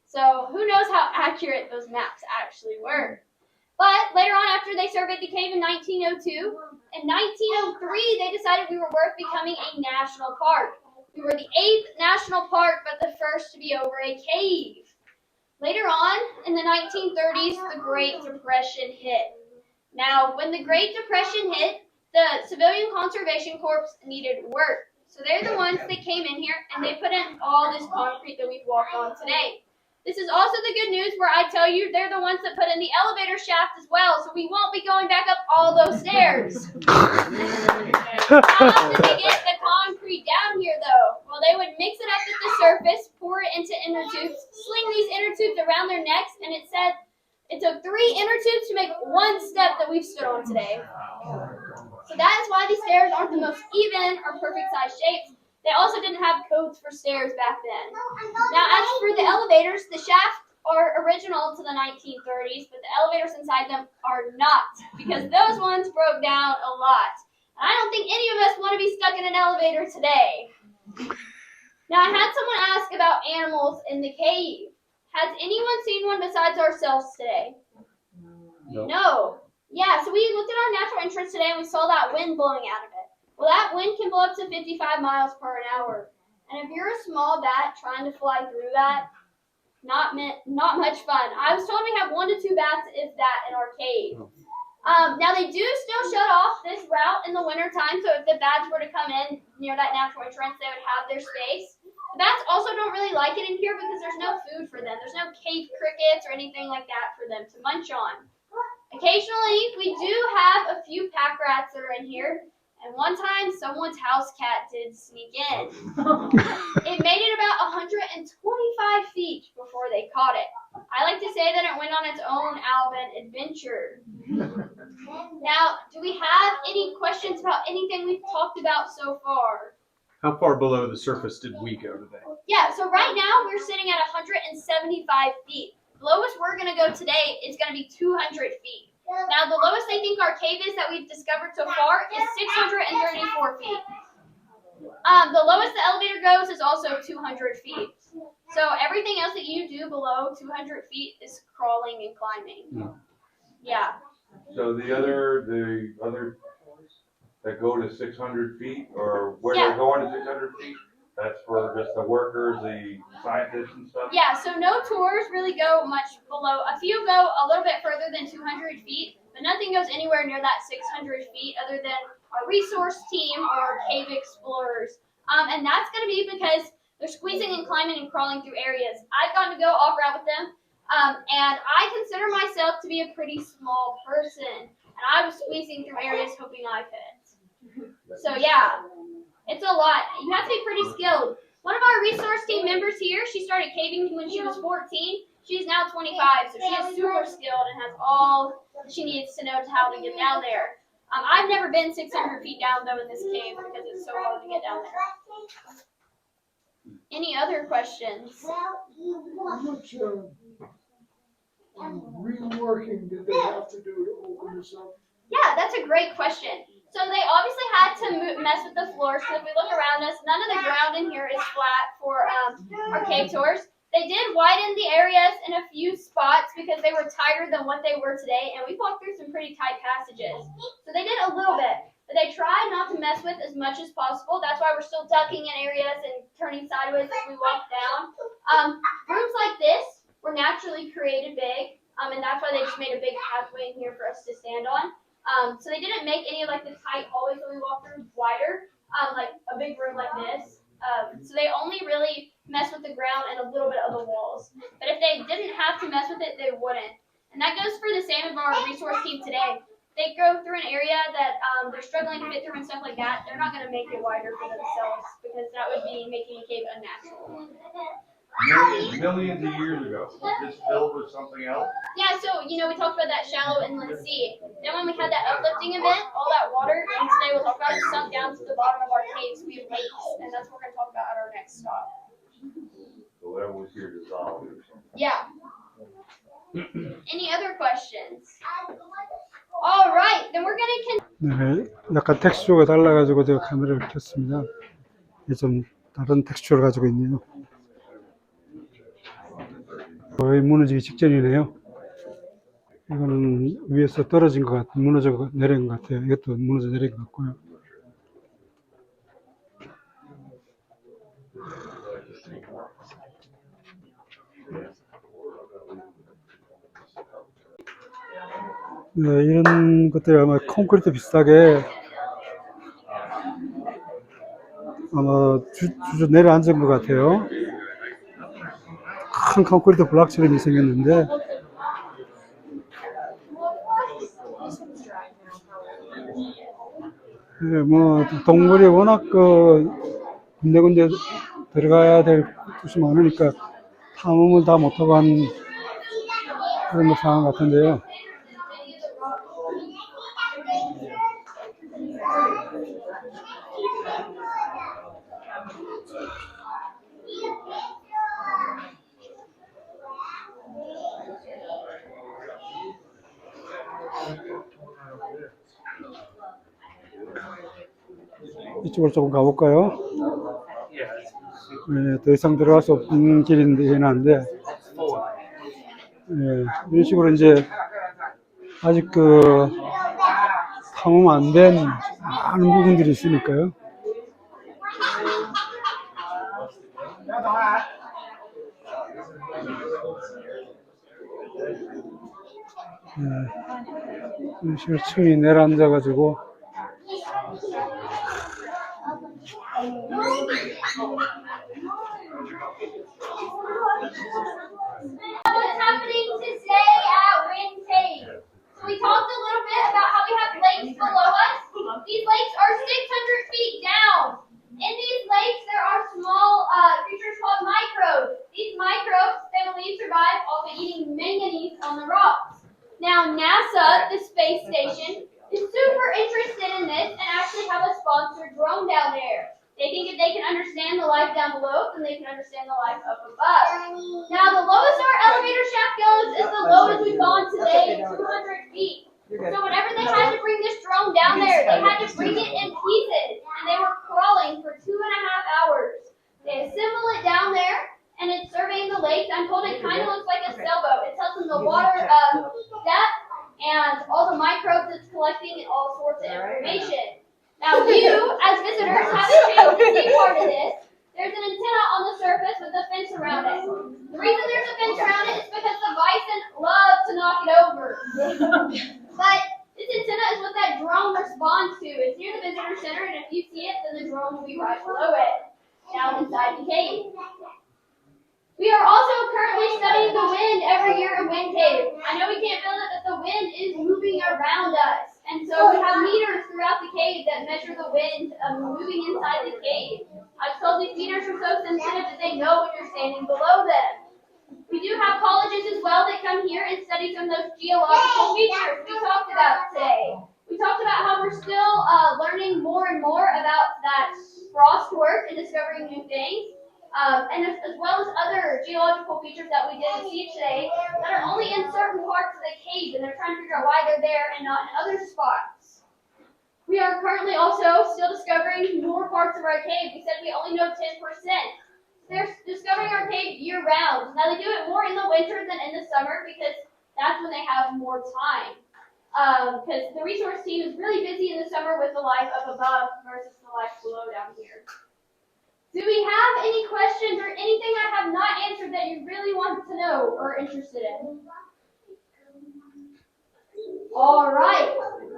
So who knows how accurate those maps actually were. But later on, after they surveyed the cave in 1902, in 1903, they decided we were worth becoming a national park. We were the 8th national park, but the first to be over a cave. Later on, in the 1930s, the Great Depression hit. Now, when the Great Depression hit, the Civilian Conservation Corps needed work. So they're the ones that came in here, and they put in all this concrete that we've walked on today. This is also the good news where I tell you they're the ones that put in the elevator shaft as well, so we won't be going back up all those stairs. How else did they get the concrete down here, though? Well, they would mix it up at the surface, pour it into inner tubes, sling these inner tubes around their necks, and it said it took 3 inner tubes to make one step that we've stood on today. So that is why these stairs aren't the most even or perfect size shapes. They also didn't have codes for stairs back then. Now, as for the elevators, the shafts are original to the 1930s, but the elevators inside them are not, because those ones broke down a lot. And I don't think any of us want to be stuck in an elevator today. Now, I had someone ask about animals in the cave. Has anyone seen one besides ourselves today? No. Yeah, so we looked at our natural entrance today and we saw that wind blowing out of it. Well, that wind can blow up to 55 miles per hour. And if you're a small bat trying to fly through that, not much fun. I was told we have 1 to 2 bats, if that, in our cave. Now they do still shut off this route in the winter time, so if the bats were to come in near that natural entrance, they would have their space. The bats also don't really like it in here because there's no food for them. There's no cave crickets or anything like that for them to munch on. Occasionally, we do have a few pack rats that are in here, and one time someone's house cat did sneak in. It made it about 125 feet before they caught it. I like to say that it went on its own Alvin adventure. Now, do we have any questions about anything we've talked about so far? How far below the surface did we go today? Yeah, so right now we're sitting at 175 feet. The lowest we're going to go today is going to be 200 feet. Now, the lowest I think our cave is that we've discovered so far is 634 feet. The lowest the elevator goes is also 200 feet. So everything else that you do below 200 feet is crawling and climbing. Yeah. So the other that go to 600 feet, or where Yeah. they're going to 600 feet, that's for just the workers, the scientists and stuff? Yeah, so no tours really go much below. A few go a little bit further than 200 feet, but nothing goes anywhere near that 600 feet other than our resource team or our cave explorers. And that's going to be because they're squeezing and climbing and crawling through areas. I've gotten to go off-route with them, and I consider myself to be a pretty small person. And I was squeezing through areas hoping I fit. So yeah, it's a lot. You have to be pretty skilled. One of our resource team members here, she started caving when she was 14. She's now 25, so she is super skilled and has all that she needs to know how to get down there. I've never been 600 feet down though in this cave because it's so hard to get down there. Any other questions? How much reworking did they have to do to open this up? Yeah, that's a great question. So they obviously had to mess with the floor. So if we look around us, none of the ground in here is flat for our cave tours. They did widen the areas in a few spots because they were tighter than what they were today, and we walked through some pretty tight passages. So they did a little bit, but they tried not to mess with as much as possible. That's why we're still ducking in areas and turning sideways as we walk down. Rooms like this were naturally created big, and that's why they just made a big pathway in here for us to stand on. So they didn't make any of like the tight hallways that we walked through wider, like a big room like this. So they only really mess with the ground and a little bit of the walls. But if they didn't have to mess with it, they wouldn't. And that goes for the same of our resource team today. They go through an area that they're struggling to fit through and stuff like that. They're not going to make it wider for themselves because that would be making a cave unnatural. Millions of years ago, was this filled with something else? Yeah, so, we talked about that shallow inland sea. Then when we had that uplifting event, all that water, and today we'll talk about it, sunk down to the bottom of our caves. We have lakes, and that's what we're going to talk about at our next stop. So that was here dissolved or something. Yeah. Any other questions? All right, then we're going to 네, 약간 텍스처가 달라가지고 제가 카메라를 켰습니다. 이게 좀 다른 텍스처를 가지고 있네요. 거의 무너지기 직전이네요. 이거는 위에서 떨어진 것 같아요. 무너져 내린 것 같아요. 이것도 무너져 내린 것 같고요. 네, 이런 것들이 아마 콘크리트 비슷하게 아마 주저 내려앉은 것 같아요. 큰 콘크리트 블록처럼 생겼는데 네, 뭐 동물이 워낙 군데군데 들어가야 될 곳이 많으니까 탐험을 다 못하고 한 그런 상황 같은데요. 이쪽으로 조금 가볼까요? 네, 더 이상 들어갈 수 없는 길인데 한데 네, 이런 식으로 이제 아직 탐험 안 된 많은 부분들이 있으니까요. 층이 내려앉아가지고 What's happening today at Wind Cave? So we talked a little bit about how we have lakes below us. These lakes are 600 feet down. In these lakes, there are small creatures called microbes. These microbes, they believe, survive off of eating manganese on the rocks. Now, NASA, the space station, is super interested in this and actually have a sponsored drone down there. They think if they can understand the life down below, then they can understand the life up above. Now, the lowest our elevator shaft goes is the lowest we've gone today, 200 feet. So whenever they had to bring this drone down there, they had to bring it in pieces, and they were crawling for 2.5 hours. They assemble it down there, and it's surveying the lakes. I'm told it kind of looks like a sailboat. It tells them the water depth and all the microbes it's collecting and all sorts of information. Now you, as visitors, have a chance to be part of this. There's an antenna on the surface with a fence around it. The reason there's a fence around it is because the bison love to knock it over. But this antenna is what that drone responds to. It's near the visitor center, and if you see it, then the drone will be right below it, down inside the cave. We are also currently studying the wind every year in Wind Cave. I know we can't feel it, but the wind is moving around us. And so we have meters throughout the cave that measure the wind moving inside the cave. I've told these meters are so sensitive that they know when you're standing below them. We do have colleges as well that come here and study some of those geological features we talked about today. We talked about how we're still learning more and more about that frost work and discovering new things. And as well as other geological features that we didn't see today that are only in certain parts of the cave, and they're trying to figure out why they're there and not in other spots. We are currently also still discovering more parts of our cave. We said we only know 10%. They're discovering our cave year-round. Now, they do it more in the winter than in the summer because that's when they have more time. Because the resource team is really busy in the summer with the life up above versus the life below down here. Do we have any questions or anything I have not answered that you really want to know or interested in? All right.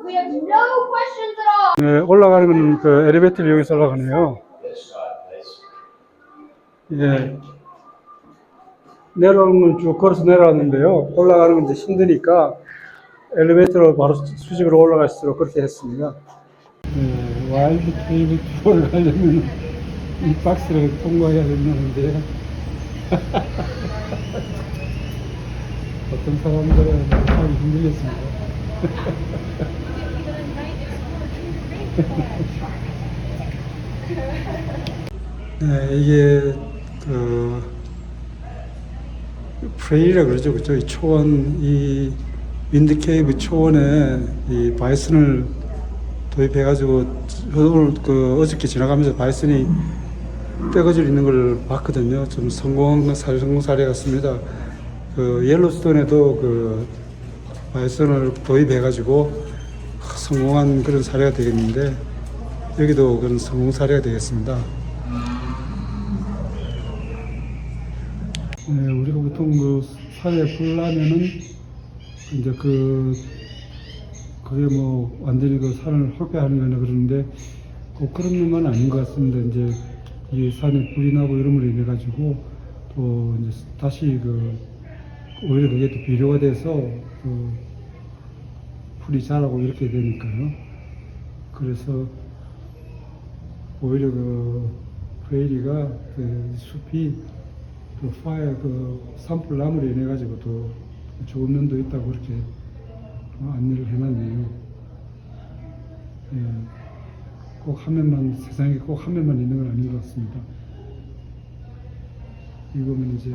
We have no questions at all. 네, 올라가는 건 그 엘리베이터를 이용해서 올라가네요. 예, 내려오는 건 쭉 걸어서 내려왔는데요. 올라가는 건 이제 힘드니까 엘리베이터로 바로 수직으로 올라갈 수 있도록 그렇게 했습니다. 네, 와일드 케이블 투어를 가려면 이 박스를 통과해야 된다는데 어떤 사람들은 하기 힘들겠습니다. 네, 이게 프레이라 그러죠, 그죠? 이 초원, 이 윈드케이브 초원에 이 바이슨을 도입해가지고 오늘 어저께 지나가면서 바이슨이 떼거질 있는 걸 봤거든요. 좀 성공 사례 같습니다. 옐로스톤에도 바이슨을 도입해가지고 성공한 그런 사례가 되겠는데 여기도 그런 성공 사례가 되겠습니다. 네, 우리가 보통 산에 풀라면은 이제 그게 뭐 완전히 산을 헐폐하는 거나 그러는데 꼭 그런 건 아닌 것 같습니다. 이제 이 산에 불이 나고 이름으로 인해 가지고 또 이제 다시 오히려 그게 또 비료가 돼서 풀이 자라고 이렇게 되니까요. 그래서 오히려 프레이리가 숲이 산불 나무로 인해 가지고 또 좋은 면도 있다고 그렇게 안내를 해놨네요. 예, 세상에 꼭 한 면만 있는 건 아닌 것 같습니다. 이거는 이제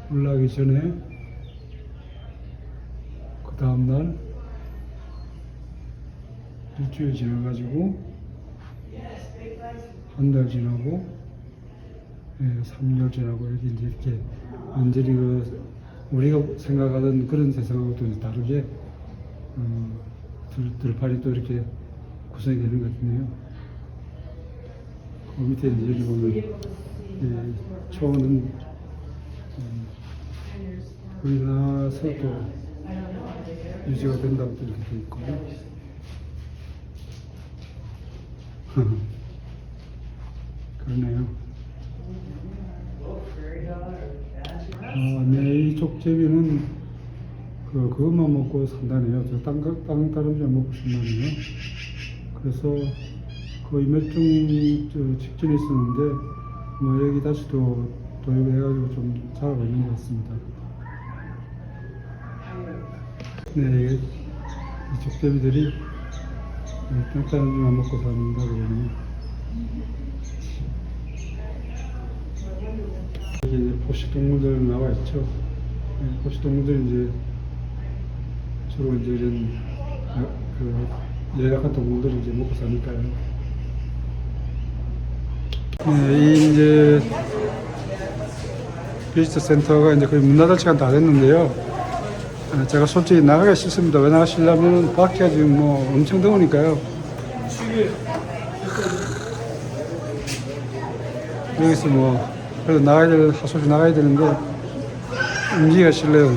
올라가기 전에 그 다음날 일주일 지나가지고 한 달 지나고 3개월 지나고 이렇게 완전히 우리가 생각하던 그런 세상하고 또 다르게 들판이 또 이렇게 구성이 되는 것 같네요. 그 밑에 이제 여기 보면 초원은 우리나라에서도 유지가 된다고 이렇게 돼 있고요. 그러네요. 네, 이쪽 제비는 그것만 먹고 산다네요. 다른 줄 먹고 산다네요. 그래서 거의 멸종 직전에 있었는데, 뭐 여기 다시 또 도입해가지고 좀 자라고 있는 것 같습니다. 네, 이쪽 제비들이 다른 줄만 먹고 산다고 그러네요. 여기 이제 포식동물들 나와 있죠. 네, 포식동물들 이제 주로 이제 이런 열악한 동물들을 이제 먹고 사니까요. 네, 이 이제 비지터 센터가 이제 거의 문 닫을 시간 다 됐는데요. 제가 솔직히 나가기 싫습니다. 왜 나가시려면 밖에 지금 뭐 엄청 더우니까요. 여기서 뭐 그래도 하소시 나가야 되는데 움직이기가 싫네요.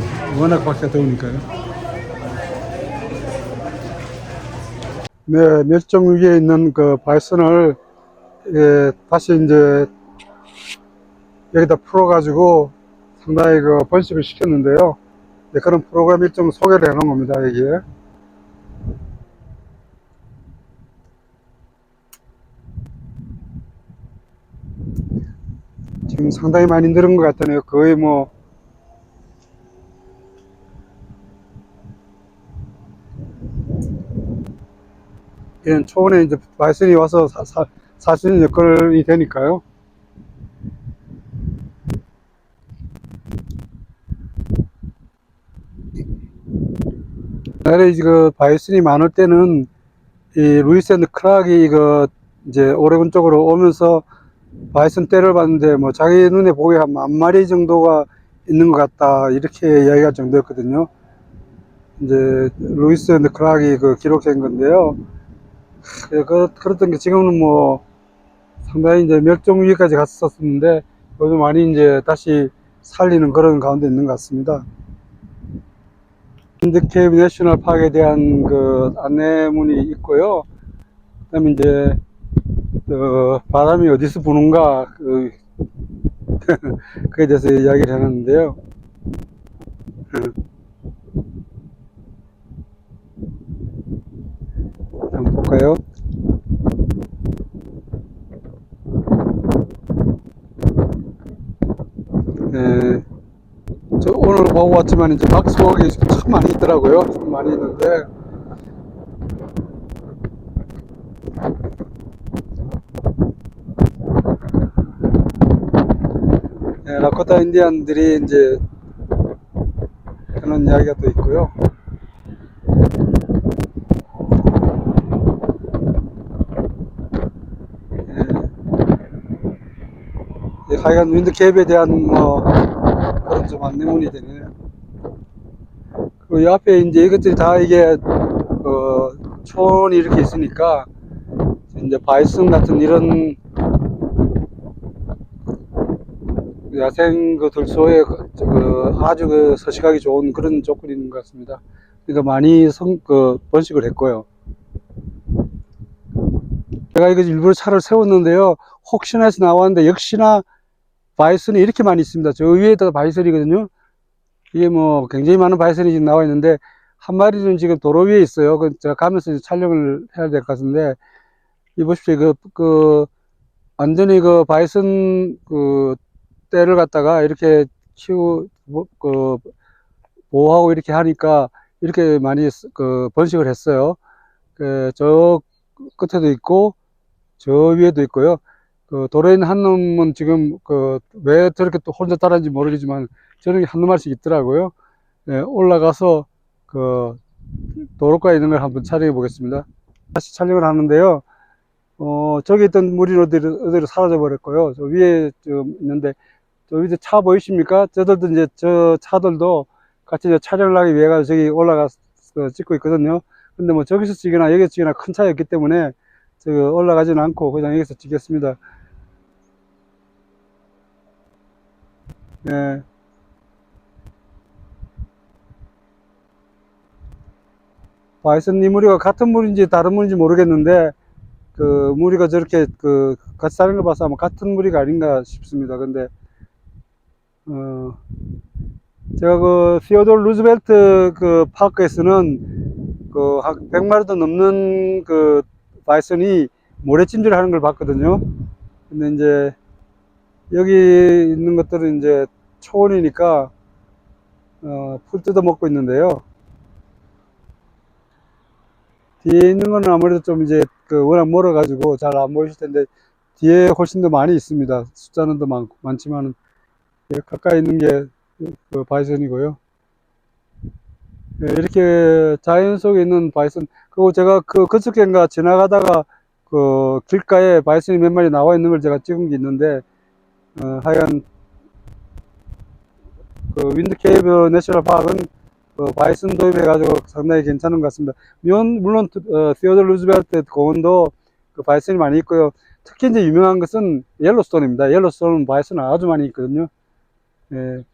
워낙 밖에 더우니까요. 네, 멸종 위기에 있는 그 바이슨을 다시 이제 여기다 풀어가지고 상당히 그 번식을 시켰는데요. 네, 그런 프로그램 일정 소개를 해놓은 겁니다, 여기에. 지금 상당히 많이 늘은 것 같다네요. 거의 뭐, 이런 초원에 이제 바이슨이 와서 살 수 있는 여건이 되니까요. 옛날에 그 바이슨이 많을 때는 이 루이스 앤드 크락이 이제 오레곤 쪽으로 오면서 바이슨 떼를 봤는데 뭐 자기 눈에 보기에 한 10,000마리 정도가 있는 것 같다 이렇게 이야기할 정도였거든요. 이제 루이스 앤드 크락이 기록한 건데요. 그랬던 게 지금은 뭐 상당히 이제 멸종 위기까지 갔었는데 요즘 많이 이제 다시 살리는 그런 가운데 있는 것 같습니다. 윈드케이브 내셔널 파크에 대한 안내문이 있고요. 그다음에 이제 바람이 어디서 부는가 그에 대해서 이야기를 해놨는데요. 한번 볼까요? 네, 저 오늘 보고 왔지만 이제 박스웍이 참 많이 있더라고요. 참 많이 있는데 네, 라코타 인디안들이 이제 그런 이야기가 또 있고요. 네, 하여간 윈드캡에 대한 그런 좀 안내문이 되네요. 그 옆에 이제 이것들이 다 이게 초원이 이렇게 있으니까 이제 바이슨 같은 이런 야생 들소에 아주 서식하기 좋은 그런 조건이 있는 것 같습니다. 그러니까 많이 번식을 했고요. 제가 이거 일부러 차를 세웠는데요. 혹시나 해서 나왔는데 역시나 바이슨이 이렇게 많이 있습니다. 저 위에다가 바이슨이거든요. 이게 뭐 굉장히 많은 바이슨이 지금 나와 있는데 한 마리는 지금 도로 위에 있어요. 제가 가면서 이제 촬영을 해야 될 것 같은데 이 보십시오. 완전히 바이슨 떼를 갖다가 이렇게 보호하고 이렇게 하니까 이렇게 많이 번식을 했어요. 저 끝에도 있고 저 위에도 있고요. 도로에 있는 한 놈은 지금 왜 저렇게 또 혼자 따라하는지 모르겠지만 저런 게 한두 마리씩 있더라고요. 네, 올라가서 도로가에 있는 걸 한번 촬영해 보겠습니다. 다시 촬영을 하는데요. 저기 있던 물이 어디로 사라져 버렸고요. 저 위에 좀 있는데 저 밑에 차 보이십니까? 저들도 이제 저 차들도 같이 이제 촬영을 하기 위해 가지고 저기 올라가서 찍고 있거든요. 근데 뭐 저기서 찍거나 여기서 찍거나 큰 차였기 때문에 저기 올라가지는 않고 그냥 여기서 찍겠습니다. 예. 바이슨 이 무리가 같은 무리인지 다른 무리인지 모르겠는데, 그 무리가 저렇게 그 같이 사는 거 봐서 아마 같은 무리가 아닌가 싶습니다. 근데 제가 그 시어돌 루즈벨트 그 파크에서는 그 한 100마리도 넘는 그 바이슨이 모래찜질을 하는 걸 봤거든요. 근데 이제 여기 있는 것들은 이제 초원이니까 풀 뜯어 먹고 있는데요. 뒤에 있는 거는 아무래도 좀 이제 그 워낙 멀어가지고 잘 안 보이실 텐데, 뒤에 훨씬 더 많이 있습니다. 숫자는 더 많지만 가까이 있는 게 그 바이슨이고요. 네, 이렇게 자연 속에 있는 바이슨, 그리고 제가 그 그저께인가 지나가다가 그 길가에 바이슨이 몇 마리 나와 있는 걸 제가 찍은 게 있는데, 하여간 그 윈드케이브 내셔널 파크는 그 바이슨 도입해가지고 상당히 괜찮은 것 같습니다. 물론 시어돌 루즈벨트 공원도 그 바이슨이 많이 있고요. 특히 이제 유명한 것은 옐로스톤입니다. 옐로스톤은 바이슨 아주 많이 있거든요. 예.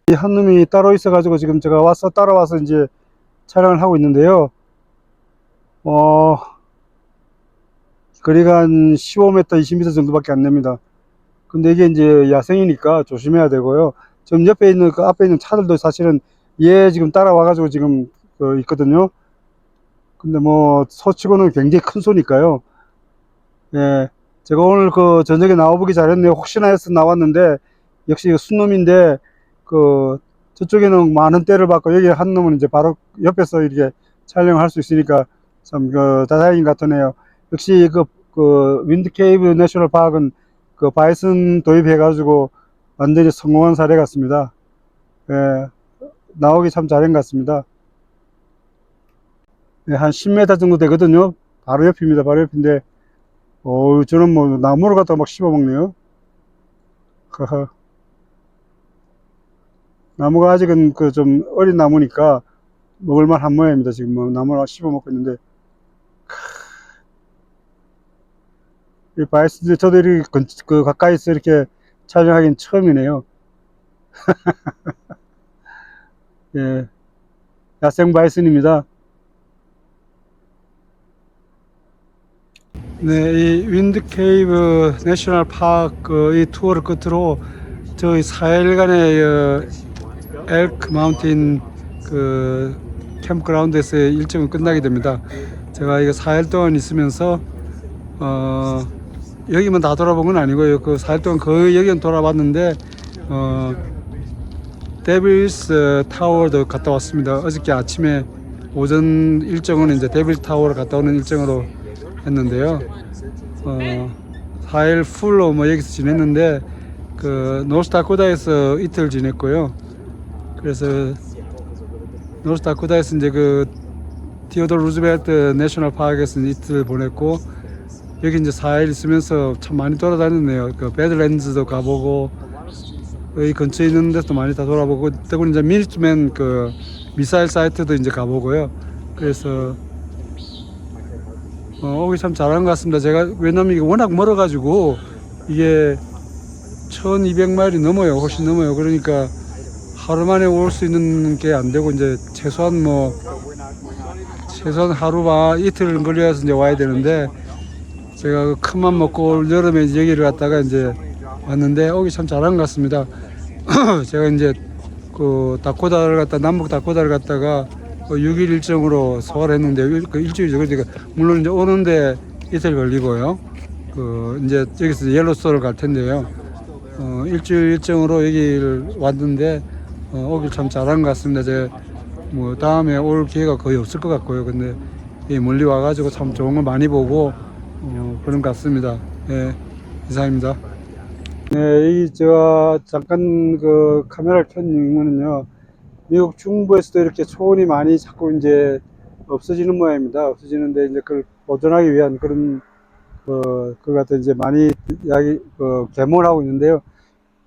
이 한 놈이 따로 있어가지고 지금 제가 따라와서 이제 촬영을 하고 있는데요. 거리가 한 15m, 20m 정도밖에 안 됩니다. 근데 이게 이제 야생이니까 조심해야 되고요. 좀 옆에 있는 그 앞에 있는 차들도 사실은 얘 지금 따라와가지고 지금 있거든요. 근데 뭐 소치고는 굉장히 큰 소니까요. 예, 제가 오늘 그 저녁에 나와보기 잘했네요. 혹시나 해서 나왔는데 역시 순놈인데 그 저쪽에는 많은 떼를 받고 여기 한 놈은 이제 바로 옆에서 이렇게 촬영할 수 있으니까 참 그 다행인 것 같으네요. 역시 그 윈드케이브 내셔널 파크는 그 바이슨 도입해가지고 완전히 성공한 사례 같습니다. 예, 나오기 참 잘한 것 같습니다. 예, 한 10m 정도 되거든요. 바로 옆입니다. 바로 옆인데, 저는 뭐 나무를 갖다 막 씹어먹네요. 허허. 나무가 아직은 그 좀 어린 나무니까 먹을만 한 모양입니다. 지금 뭐 나무를 씹어먹고 있는데, 이 바이슨, 저도 이렇게 그 가까이서 이렇게 촬영하기는 처음이네요. 예, 야생 바이슨입니다. 네, 이 윈드케이브 내셔널 파크 이 투어를 끝으로 저희 4일간의 엘크 마운틴 그 캠프그라운드에서의 일정은 끝나게 됩니다. 제가 이거 4일 동안 있으면서 여기만 다 돌아본 건 아니고요. 그 4일 동안 거의 여기는 돌아봤는데 데빌스 타워도 갔다 왔습니다. 어저께 아침에 오전 일정은 이제 데빌 타워를 갔다 오는 일정으로 했는데요. 4일 풀로 뭐 여기서 지냈는데 그 노스다코다에서 이틀 지냈고요. 그래서 노스다코다에서 이제 그 티오돌 루즈벨트 내셔널 파크에서 이틀 보냈고, 여기 이제 4일 있으면서 참 많이 돌아다녔네요. 그 배드랜드도 가보고 여기 근처에 있는 데도 많이 다 돌아보고, 더군다나 이제 미니트맨 그 미사일 사이트도 이제 가보고요. 그래서 오기 참 잘한 것 같습니다. 제가 왜냐면 이게 워낙 멀어가지고 이게 1200마일이 넘어요. 훨씬 넘어요. 그러니까 하루 만에 올 수 있는 게 안 되고, 이제 최소한 하루 이틀 걸려서 이제 와야 되는데, 제가 그 큰맘 먹고 올 여름에 여기를 갔다가 이제 왔는데 오기 참 잘한 것 같습니다. 제가 이제 그 남북 다코다를 갔다가 6일 일정으로 소화했는데, 그 일주일이죠. 그러니까 물론 이제 오는데 이틀 걸리고요. 그 이제 여기서 옐로스톤을 갈 텐데요. 일주일 일정으로 여기를 왔는데 오길 참 잘한 것 같습니다. 제가 뭐 다음에 올 기회가 거의 없을 것 같고요. 근데 멀리 와가지고 참 좋은 걸 많이 보고 그런 것 같습니다. 예, 이상입니다. 네, 제가 잠깐 그 카메라를 켠 이유는요, 미국 중부에서도 이렇게 초원이 많이 자꾸 이제 없어지는 모양입니다. 없어지는데 이제 그걸 보존하기 위한 그런 그걸 갖다 이제 많이 개몰 하고 있는데요.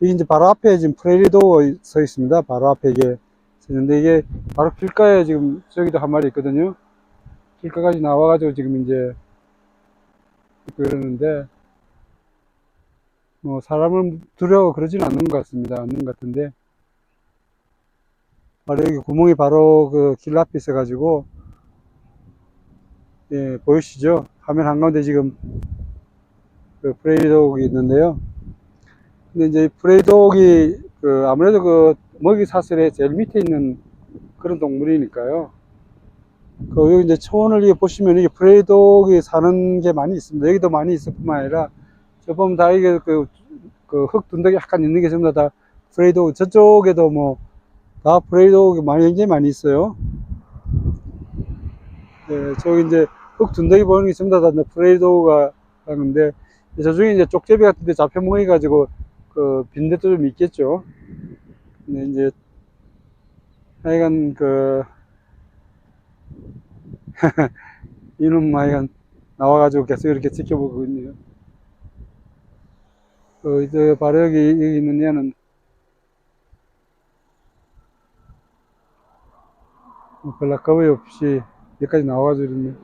이게 이제 바로 앞에 지금 프레리도 서 있습니다. 바로 앞에 이게 서 있는데, 이게 바로 길가에 지금 저기도 한 마리 있거든요. 길가까지 나와가지고 지금 이제 있고 이러는데, 사람을 두려워 그러지는 않는 것 같습니다. 않는 것 같은데, 바로 여기 구멍이 바로 그 길 앞에 있어가지고, 예, 보이시죠? 화면 한가운데 지금 그 프레이독이 있는데요. 근데 이제 프레이독이 그 아무래도 그 먹이 사슬의 제일 밑에 있는 그런 동물이니까요. 그 여기 이제 초원을 이게 보시면 이게 프레이독이 사는 게 많이 있습니다. 여기도 많이 있을 뿐만 아니라 저 보면 다 이게 그 흙 둔덕이 약간 있는 게 전부 다 프레이독, 저쪽에도 뭐 다 프레이독이 굉장히 많이 있어요. 네, 저기 이제 흙 둔덕이 보이는 게 전부 다 프레이독가 하는데, 저중에 이제 쪽제비 같은 데 잡혀 먹어가지고 그 빈대도 좀 있겠죠. 근데 이제 하여간 그 이놈 하여간 나와가지고 계속 이렇게 지켜보고 있네요. 이제 바로 여기 있는 얘는 별로 겁이 없이 여기까지 나와가지고 이러네.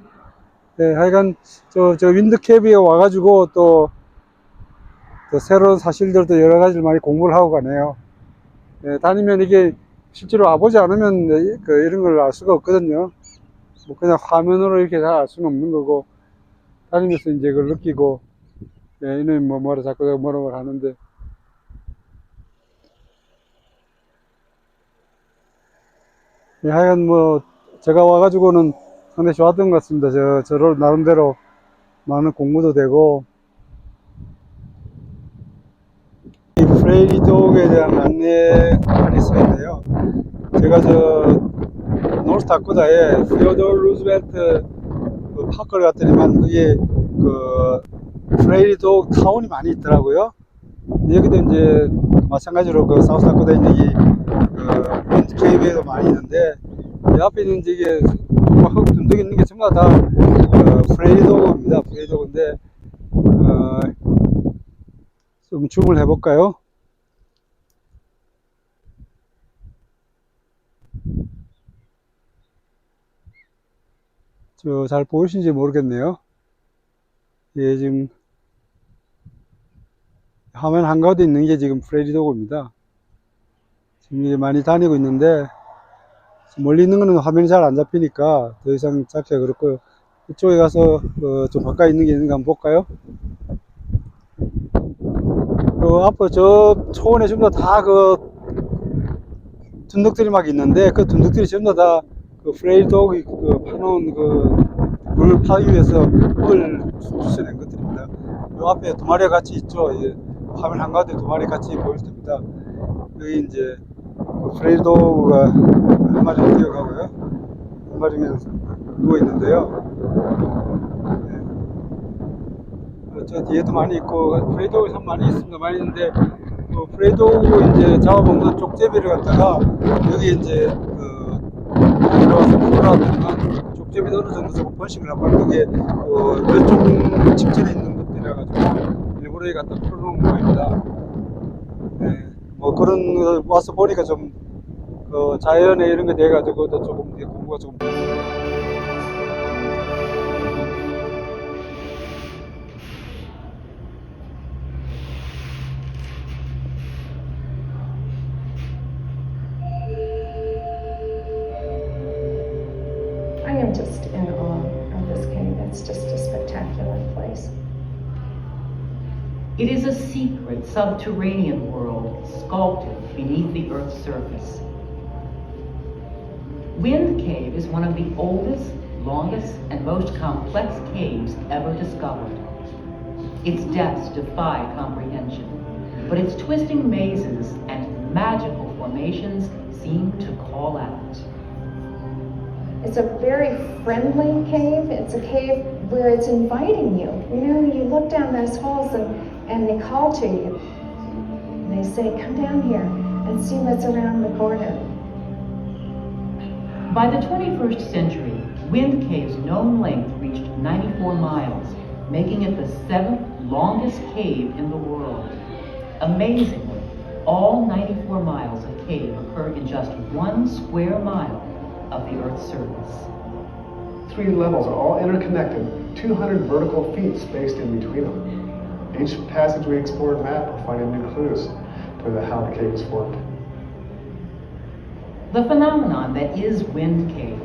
네, 하여간 저 윈드캐비에 와가지고 또 새로운 사실들도 여러 가지를 많이 공부를 하고 가네요. 네, 다니면 이게 실제로 와보지 않으면 이런 걸 알 수가 없거든요. 뭐 그냥 화면으로 이렇게 다 알 수는 없는 거고, 다니면서 이제 그걸 느끼고, 네, 이놈이 뭐라 자꾸 뭐라고 하는데, 네, 하여간 뭐 제가 와가지고는 상당히 좋았던 것 같습니다. 저를 나름대로 많은 공부도 되고, 이 프레이독에 대한 안내가 하나 있었는데요. 제가 노스다코타에 시어도어 루즈벨트 그 파크를 갔더니만 그게 그 프레이독 타운이 많이 있더라고요. 여기도 이제 마찬가지로 그 사우스다코타에 있는 그 윈드케이브에도 많이 있는데, 이 앞에 있는 이게 흙 둔덕 있는 게 전부 다 프레이독입니다. 프레이독인데 좀 줌을 해볼까요? 잘 보이시는지 모르겠네요. 예, 지금 화면 한가운데 있는 게 지금 프레이독입니다. 지금 이게 많이 다니고 있는데, 멀리 있는 거는 화면이 잘 안 잡히니까 더 이상 잡기가 그렇고요. 이쪽에 가서 좀 가까이 있는 게 있는가 한번 볼까요? 앞으로 저 초원에 전부 다 둔덕들이 막 있는데, 그 둔덕들이 전부 다 프레이독이 파놓은 물 파기 위해서 흙을 주워낸 것들입니다. 요 앞에 두 마리가 같이 있죠. 예, 화면 한가운데 두 마리 같이 보일 겁니다. 여기 이제 프레이독가 한 마리는 뛰어가고요, 한 마리는 누워 있는데요. 저 뒤에도 많이 있고 프레이독이 참 많이 있습니다. 많이 있는데 프레이독을 이제 잡아먹는 쪽제비를 갖다가 여기 이제 들어가서 풀어놨더니만 쪽제비도 어느 정도 저거 번식을 하고, 그게 멸종 직전에 있는 것들이라 가지고 일부러 여기 갖다 풀어놓은 모양입니다. 네, 뭐 그런 거 와서 보니까 좀 자연에 이런 게 돼가지고 또 조금 공부가 조금. I am just in awe of this cave. It's just a spectacular place. It is a secret subterranean world sculpted beneath the Earth's surface. Wind Cave is one of the oldest, longest, and most complex caves ever discovered. Its depths defy comprehension, but its twisting mazes and magical formations seem to call out. It's a very friendly cave. It's a cave where it's inviting you. You know, you look down those holes and they call to you. And they say, come down here and see what's around the corner. By the 21st century, Wind Cave's known length reached 94 miles, making it the 7th longest cave in the world. Amazingly, all 94 miles of cave occur in just 1 square mile of the Earth's surface. 3 levels are all interconnected, 200 vertical feet spaced in between them. Each passage we explore and map, we're finding new clues to how the cave is formed. The phenomenon that is Wind Cave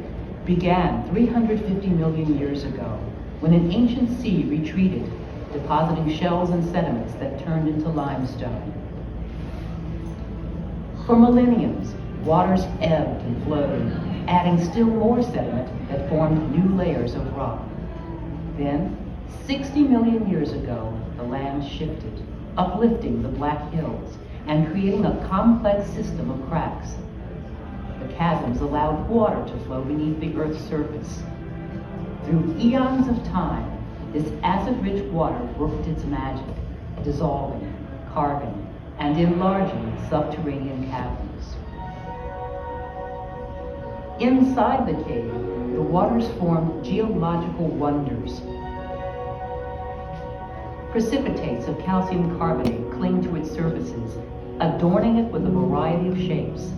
began 350 million years ago when an ancient sea retreated, depositing shells and sediments that turned into limestone. For millenniums, waters ebbed and flowed, adding still more sediment that formed new layers of rock. Then, 60 million years ago, the land shifted, uplifting the Black Hills and creating a complex system of cracks. The chasms allowed water to flow beneath the Earth's surface. Through eons of time, this acid-rich water worked its magic, dissolving, carving, and enlarging subterranean caverns. Inside the cave, the waters formed geological wonders. Precipitates of calcium carbonate cling to its surfaces, adorning it with a variety of shapes.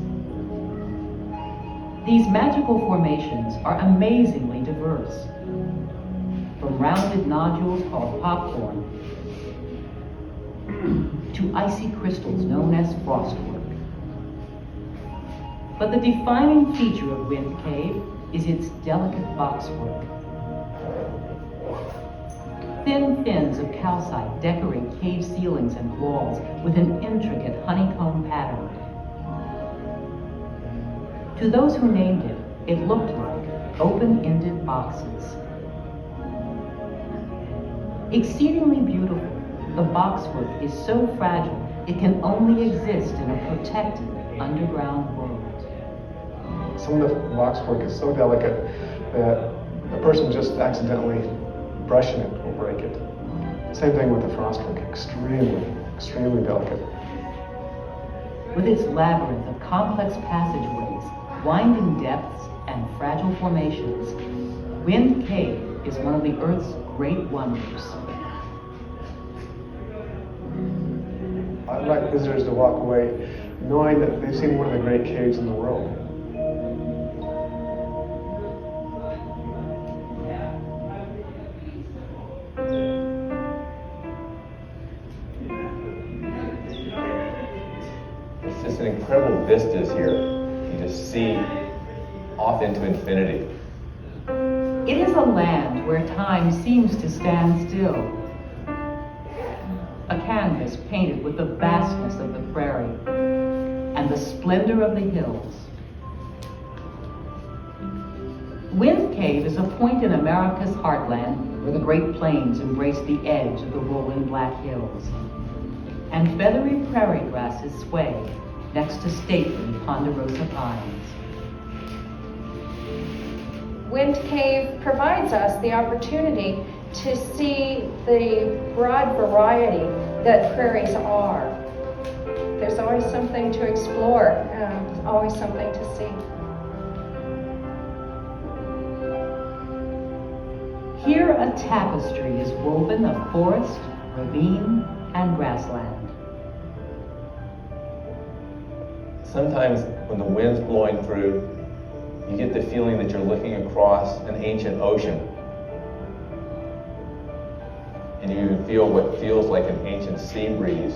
These magical formations are amazingly diverse, from rounded nodules called popcorn to icy crystals known as frostwork. But the defining feature of Wind Cave is its delicate boxwork. Thin fins of calcite decorate cave ceilings and walls with an intricate honeycomb pattern. To those who named it, it looked like open-ended boxes. Exceedingly beautiful, the boxwork is so fragile it can only exist in a protected underground world. Some of the boxwork is so delicate that a person just accidentally brushing it will break it. Same thing with the frostwork, extremely delicate. With its labyrinth of complex passageways, winding depths, and fragile formations, Wind Cave is one of the Earth's great wonders. I'd like visitors to walk away knowing that they've seen one of the great caves in the world. It's just an incredible vistas here. You just see off into infinity. It is a land where time seems to stand still. A canvas painted with the vastness of the prairie and the splendor of the hills. Wind Cave is a point in America's heartland where the Great Plains embrace the edge of the rolling Black Hills, and feathery prairie grasses sway next to stately ponderosa pines. Wind Cave provides us the opportunity to see the broad variety that prairies are. There's always something to explore, always something to see. Here a tapestry is woven of forest, ravine, and grassland. Sometimes when the wind's blowing through, you get the feeling that you're looking across an ancient ocean. And you even feel what feels like an ancient sea breeze.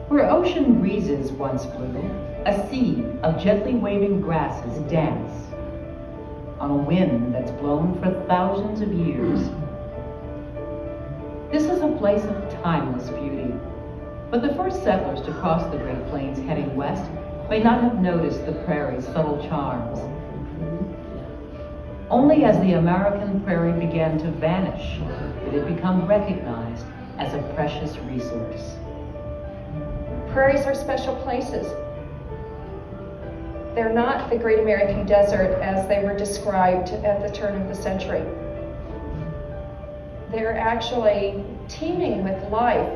Where ocean breezes once blew, a sea of gently waving grasses dance on a wind that's blown for thousands of years. This is a place of timeless beauty, but the first settlers to cross the Great Plains heading west may not have noticed the prairie's subtle charms. Only as the American prairie began to vanish did it become recognized as a precious resource. Prairies are special places. They're not the Great American Desert as they were described at the turn of the century. They're actually teeming with life.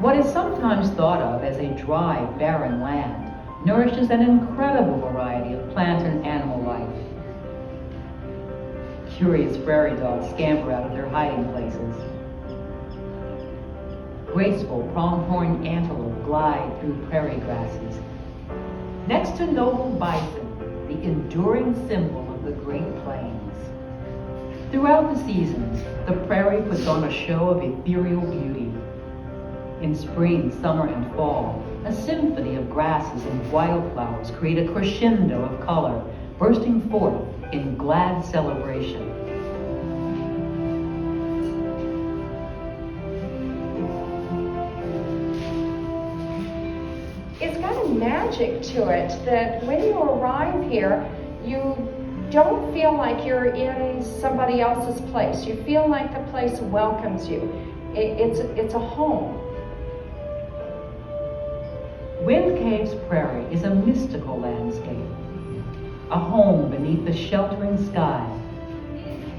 What is sometimes thought of as a dry, barren land nourishes an incredible variety of plant and animal life. Curious prairie dogs scamper out of their hiding places. Graceful pronghorn antelope glide through prairie grasses. Next to noble bison, the enduring symbol of the Great Plains. Throughout the seasons, the prairie puts on a show of ethereal beauty. In spring, summer, and fall, A symphony of grasses and wildflowers create a crescendo of color, bursting forth in glad celebration. It's got a magic to it that when you arrive here, you don't feel like you're in somebody else's place. You feel like the place welcomes you. It's a home. Wind Cave's prairie is a mystical landscape, a home beneath the sheltering sky,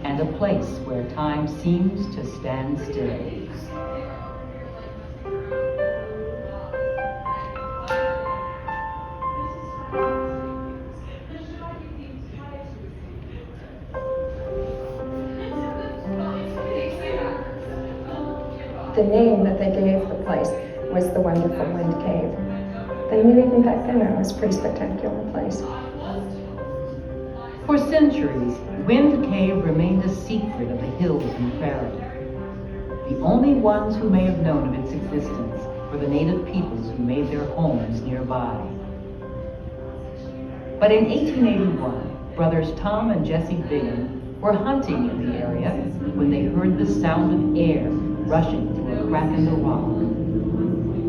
and a place where time seems to stand still. The name that they gave the place was the Wonderful Wind Cave. They knew even back then it was a pretty spectacular place. For centuries, Wind Cave remained a secret of the hills and prairie. The only ones who may have known of its existence were the native peoples who made their homes nearby. But in 1881, brothers Tom and Jesse Bingham were hunting in the area when they heard the sound of air rushing through a crack in the rock.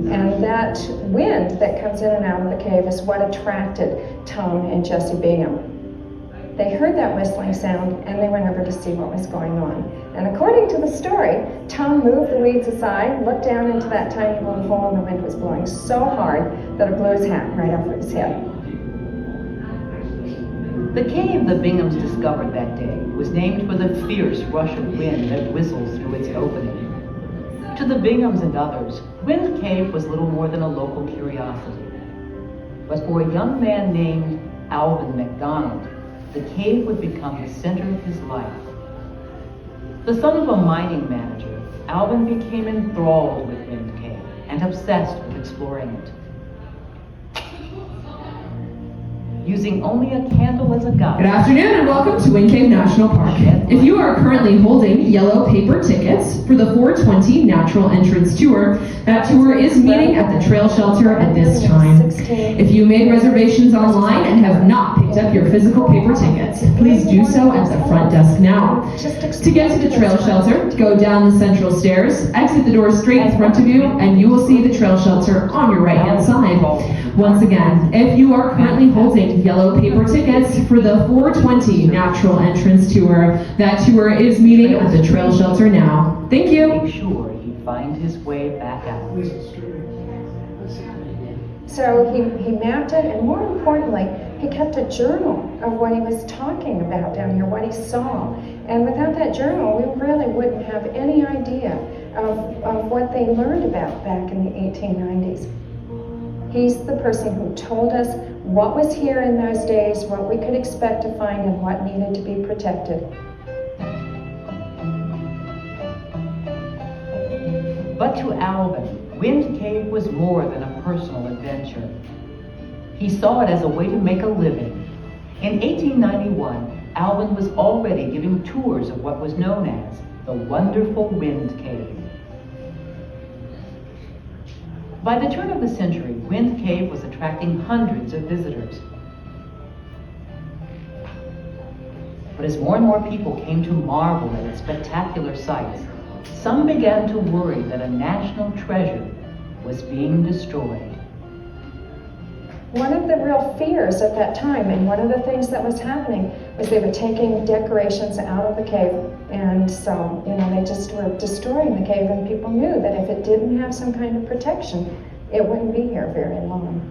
And that wind that comes in and out of the cave is what attracted Tom and Jesse Bingham. They heard that whistling sound and they went over to see what was going on. And according to the story, Tom moved the weeds aside, looked down into that tiny little hole, and the wind was blowing so hard that it blew his hat right off of his head. The cave the Binghams discovered that day was named for the fierce rush of wind that whistles through its opening. To the Binghams and others, Wind Cave was little more than a local curiosity. But for a young man named Alvin McDonald, the cave would become the center of his life. The son of a mining manager, Alvin became enthralled with Wind Cave and obsessed with exploring it. Using only a candle as a guide. Good afternoon and welcome to Wind Cave National Park. If you are currently holding yellow paper tickets for the 420 Natural Entrance Tour, that tour is meeting at the Trail Shelter at this time. If you made reservations online and have not picked up your physical paper tickets, please do so at the front desk now. To get to the Trail Shelter, go down the central stairs, exit the door straight in front of you, and you will see the Trail Shelter on your right-hand side. Once again, if you are currently holding yellow paper tickets for the 420 Natural Entrance Tour, that tour is meeting at the Trail Shelter now. Thank you. Make sure he'd find his way back out. So he mapped it, and more importantly, he kept a journal of what he was talking about down here, what he saw. And without that journal, we really wouldn't have any idea of what they learned about back in the 1890s. He's the person who told us what was here in those days, what we could expect to find, and what needed to be protected. But to Alvin, Wind Cave was more than a personal adventure. He saw it as a way to make a living. In 1891, Alvin was already giving tours of what was known as the Wonderful Wind Cave. By the turn of the century, Wind Cave was attracting hundreds of visitors. But as more and more people came to marvel at its spectacular sights, some began to worry that a national treasure was being destroyed. One of the real fears at that time, and one of the things that was happening, was they were taking decorations out of the cave. And so, they just were destroying the cave, and people knew that if it didn't have some kind of protection, it wouldn't be here very long.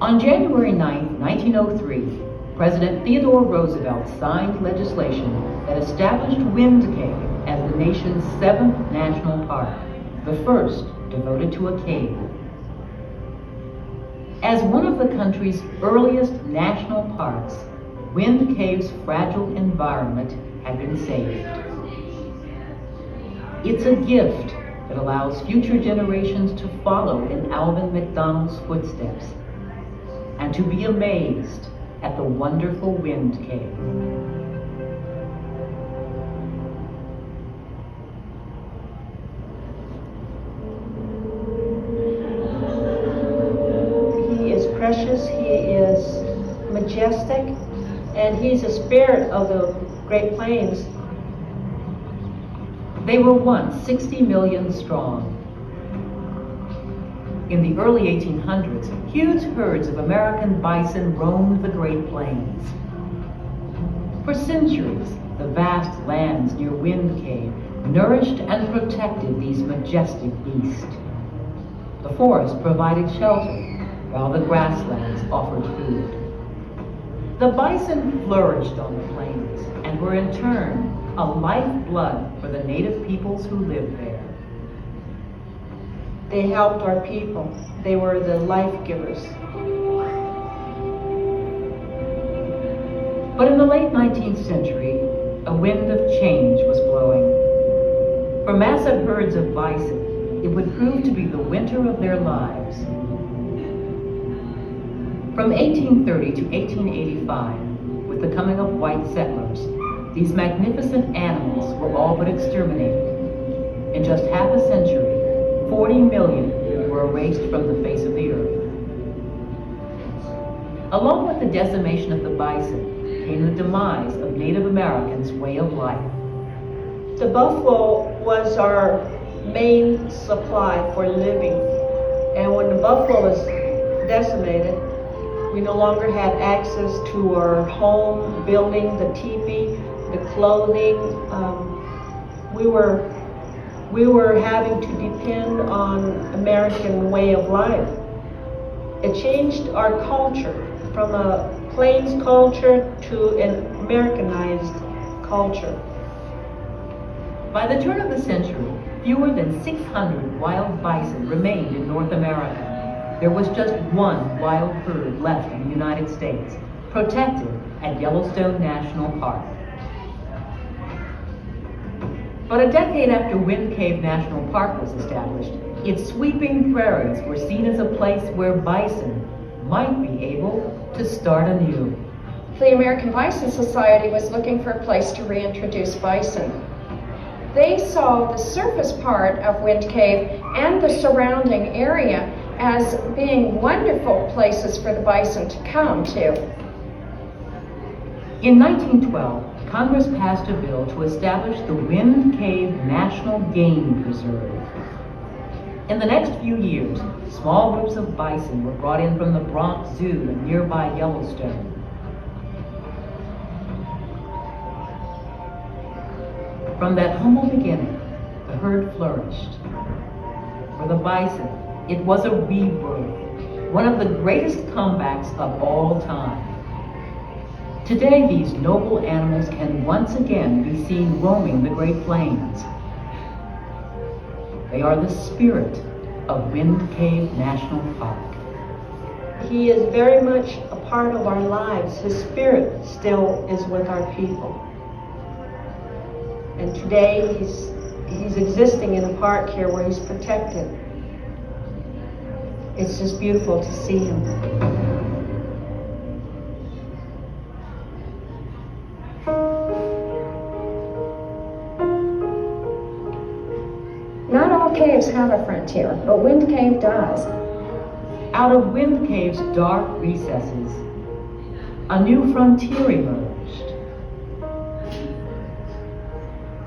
On January 9, 1903, President Theodore Roosevelt signed legislation that established Wind Cave as the nation's 7th national park, the first devoted to a cave. As one of the country's earliest national parks, Wind Cave's fragile environment had been saved. It's a gift that allows future generations to follow in Alvin McDonald's footsteps and to be amazed at the wonderful Wind Cave. majestic, and he's a spirit of the Great Plains. They were once 60 million strong. In the early 1800s, huge herds of American bison roamed the Great Plains. For centuries, the vast lands near Wind Cave nourished and protected these majestic beasts. The forest provided shelter, while the grasslands offered food. The bison flourished on the plains and were in turn a lifeblood for the native peoples who lived there. They helped our people. They were the life givers. But in the late 19th century, a wind of change was blowing. For massive herds of bison, it would prove to be the winter of their lives. From 1830 to 1885, with the coming of white settlers, these magnificent animals were all but exterminated. In just half a century, 40 million were erased from the face of the earth. Along with the decimation of the bison came the demise of Native Americans' way of life. The buffalo was our main supply for living. And when the buffalo was decimated, we no longer had access to our home, building, the teepee, the clothing. We were having to depend on American way of life. It changed our culture from a plains culture to an Americanized culture. By the turn of the century, fewer than 600 wild bison remained in North America. There was just one wild herd left in the United States, protected at Yellowstone National Park. But a decade after Wind Cave National Park was established, its sweeping prairies were seen as a place where bison might be able to start anew. The American Bison Society was looking for a place to reintroduce bison. They saw the surface part of Wind Cave and the surrounding area as being wonderful places for the bison to come to. In 1912, Congress passed a bill to establish the Wind Cave National Game Preserve. In the next few years, small groups of bison were brought in from the Bronx Zoo and nearby Yellowstone. From that humble beginning, the herd flourished. For the bison, it was a rebirth, one of the greatest comebacks of all time. Today, these noble animals can once again be seen roaming the Great Plains. They are the spirit of Wind Cave National Park. He is very much a part of our lives. His spirit still is with our people. And today he's existing in a park here where he's protected. It's just beautiful to see him. Not all caves have a frontier, but Wind Cave does. Out of Wind Cave's dark recesses, a new frontier emerged.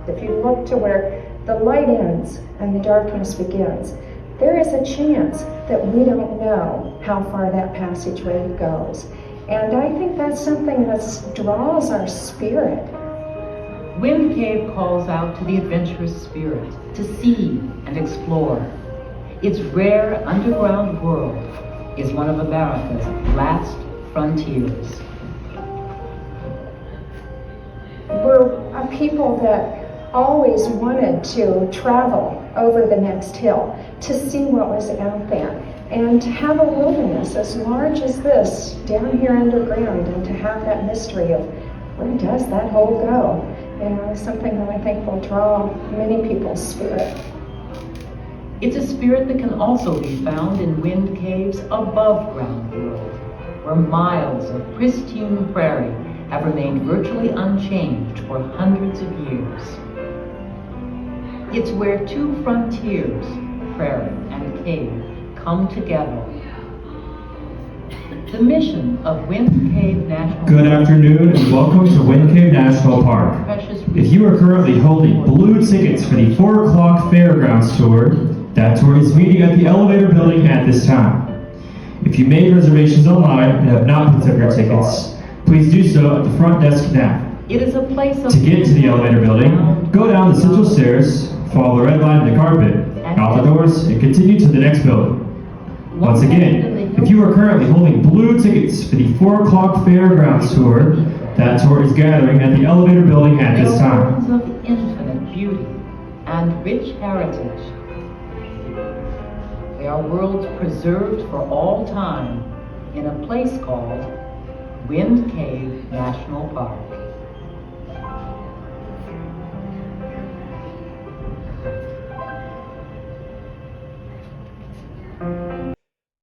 If you look to where the light ends and the darkness begins, there is a chance that we don't know how far that passageway goes. And I think that's something that draws our spirit. Wind Cave calls out to the adventurous spirit to see and explore. Its rare underground world is one of America's last frontiers. We're a people that always wanted to travel over the next hill to see what was out there and to have a wilderness as large as this down here underground and to have that mystery of where does that hole go? You know, something that I think will draw many people's spirit. It's a spirit that can also be found in Wind Cave's above ground world, where miles of pristine prairie have remained virtually unchanged for hundreds of years. It's where two frontiers, prairie and cave, come together. The mission of Wind Cave National Good Park. afternoon and welcome to Wind Cave National Park. Precious If you are currently holding blue tickets for the 4 o'clock Fairgrounds tour, that tour is meeting at the elevator building at this time. If you made reservations online and have not picked up your tickets, please do so at the front desk now. It is a place of To get to the elevator building, go down the central stairs, follow the red line in the carpet, out the doors, and continue to the next building. Once again, if you are currently holding blue tickets for the 4 o'clock Fairgrounds tour, that tour is gathering at the elevator building at this time. Mountains of infinite beauty and rich heritage. They are worlds preserved for all time in a place called Wind Cave National Park.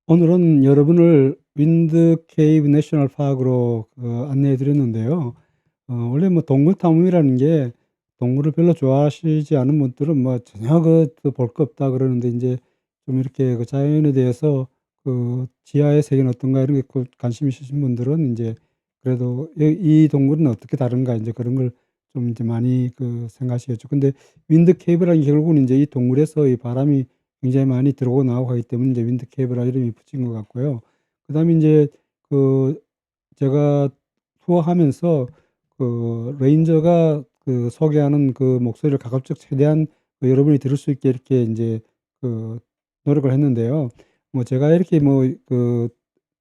오늘은 여러분을 윈드 케이브 내셔널 파크로 안내해 드렸는데요. 원래 뭐 동물 탐험이라는 게 동물을 별로 좋아하시지 않은 분들은 뭐 전혀 볼 거 없다 그러는데 이제 좀 이렇게 그 자연에 대해서 그 지하의 세계는 어떤가 이런 게 관심 있으신 분들은 이제 그래도 이 동물은 어떻게 다른가 이제 그런 걸 좀 이제 많이 생각하시겠죠. 근데 윈드 케이브라는 게 결국은 이제 이 동물에서 이 바람이 굉장히 많이 들어오고 나오고 하기 때문에 이제 윈드 케이브라 이름이 붙인 것 같고요. 그다음에 이제 제가 투어하면서 레인저가 소개하는 목소리를 가급적 최대한 여러분이 들을 수 있게 이렇게 이제 노력을 했는데요. 뭐 제가 이렇게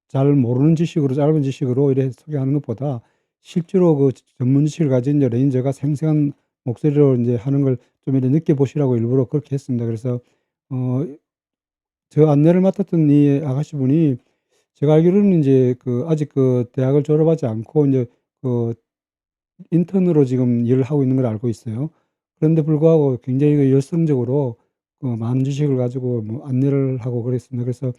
잘 모르는 지식으로 짧은 지식으로 이렇게 소개하는 것보다 실제로 전문 지식을 가진 이제 레인저가 생생한 목소리로 이제 하는 걸 좀 이렇게 느껴보시라고 일부러 그렇게 했습니다. 그래서 저 안내를 맡았던 이 아가씨 분이 제가 알기로는 이제 아직 대학을 졸업하지 않고 이제 인턴으로 지금 일을 하고 있는 걸 알고 있어요. 그런데 불구하고 굉장히 열성적으로 많은 지식을 가지고 안내를 하고 그랬습니다. 그래서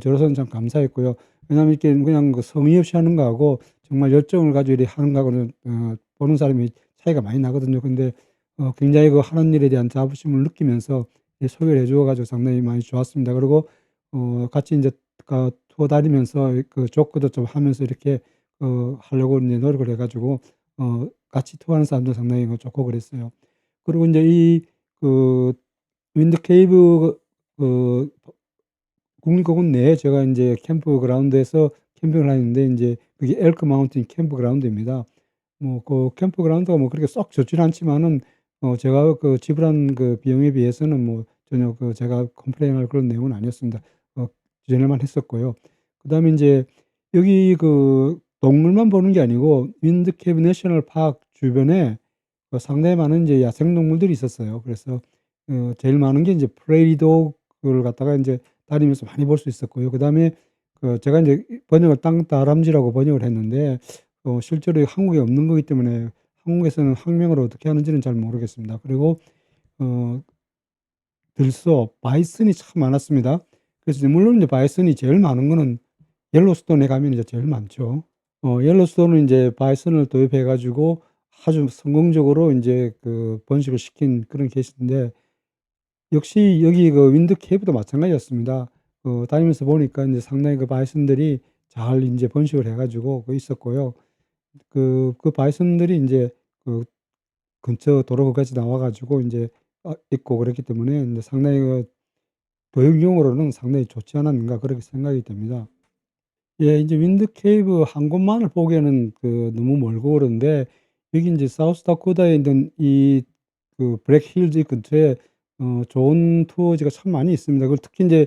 저로서는 참 감사했고요. 왜냐하면 이렇게 그냥 성의 없이 하는 거하고 정말 열정을 가지고 이렇게 하는 거하고는 보는 사람이 차이가 많이 나거든요. 근데 굉장히 하는 일에 대한 자부심을 느끼면서 소개를 해 주어 가지고 상당히 많이 좋았습니다. 그리고 같이 이제 투어 다니면서 조크도 좀 하면서 이렇게 하려고 이제 노력을 해 가지고 같이 투어하는 사람도 상당히 좋고 그랬어요. 그리고 이제 이 윈드 케이브 국립공원 내에 제가 이제 캠프그라운드에서 캠핑을 하는데 이제 그게 엘크 마운틴 캠프그라운드입니다. 뭐 캠프그라운드가 그렇게 썩 좋지는 않지만은 제가 지불한 비용에 비해서는 뭐 전혀 제가 컴플레인할 그런 내용은 아니었습니다. 지낼만 했었고요. 그다음에 이제 여기 동물만 보는 게 아니고 윈드 케이브 내셔널 파크 주변에 상당히 많은 이제 야생동물들이 있었어요. 그래서 제일 많은 게 이제 프레이리 도그를 갖다가 이제 다니면서 많이 볼 수 있었고요. 그다음에 제가 이제 번역을 땅다람쥐라고 번역을 했는데 실제로 한국에 없는 거기 때문에 한국에서는 학명을 어떻게 하는지는 잘 모르겠습니다. 그리고 들소, 바이슨이 참 많았습니다. 그래서 이제 물론 이제 바이슨이 제일 많은 거는 옐로스톤에 가면 이제 제일 많죠. 옐로스톤은 이제 바이슨을 도입해 가지고 아주 성공적으로 이제 번식을 시킨 그런 케이스인데 역시 여기 윈드 케이브도 마찬가지였습니다. 다니면서 보니까 이제 상당히 바이슨들이 잘 이제 번식을 해 가지고 있었고요. 그 바이슨들이 이제 근처 도로까지 나와 가지고 이제 있고 그랬기 때문에 이제 상당히 도용용으로는 상당히 좋지 않았는가 그렇게 생각이 됩니다. 예, 이제 윈드 케이브 한 곳만을 보기에는 너무 멀고 그런데 여기 이제 사우스 다코타에 있는 이 블랙 힐즈 근처에 좋은 투어지가 참 많이 있습니다. 특히 이제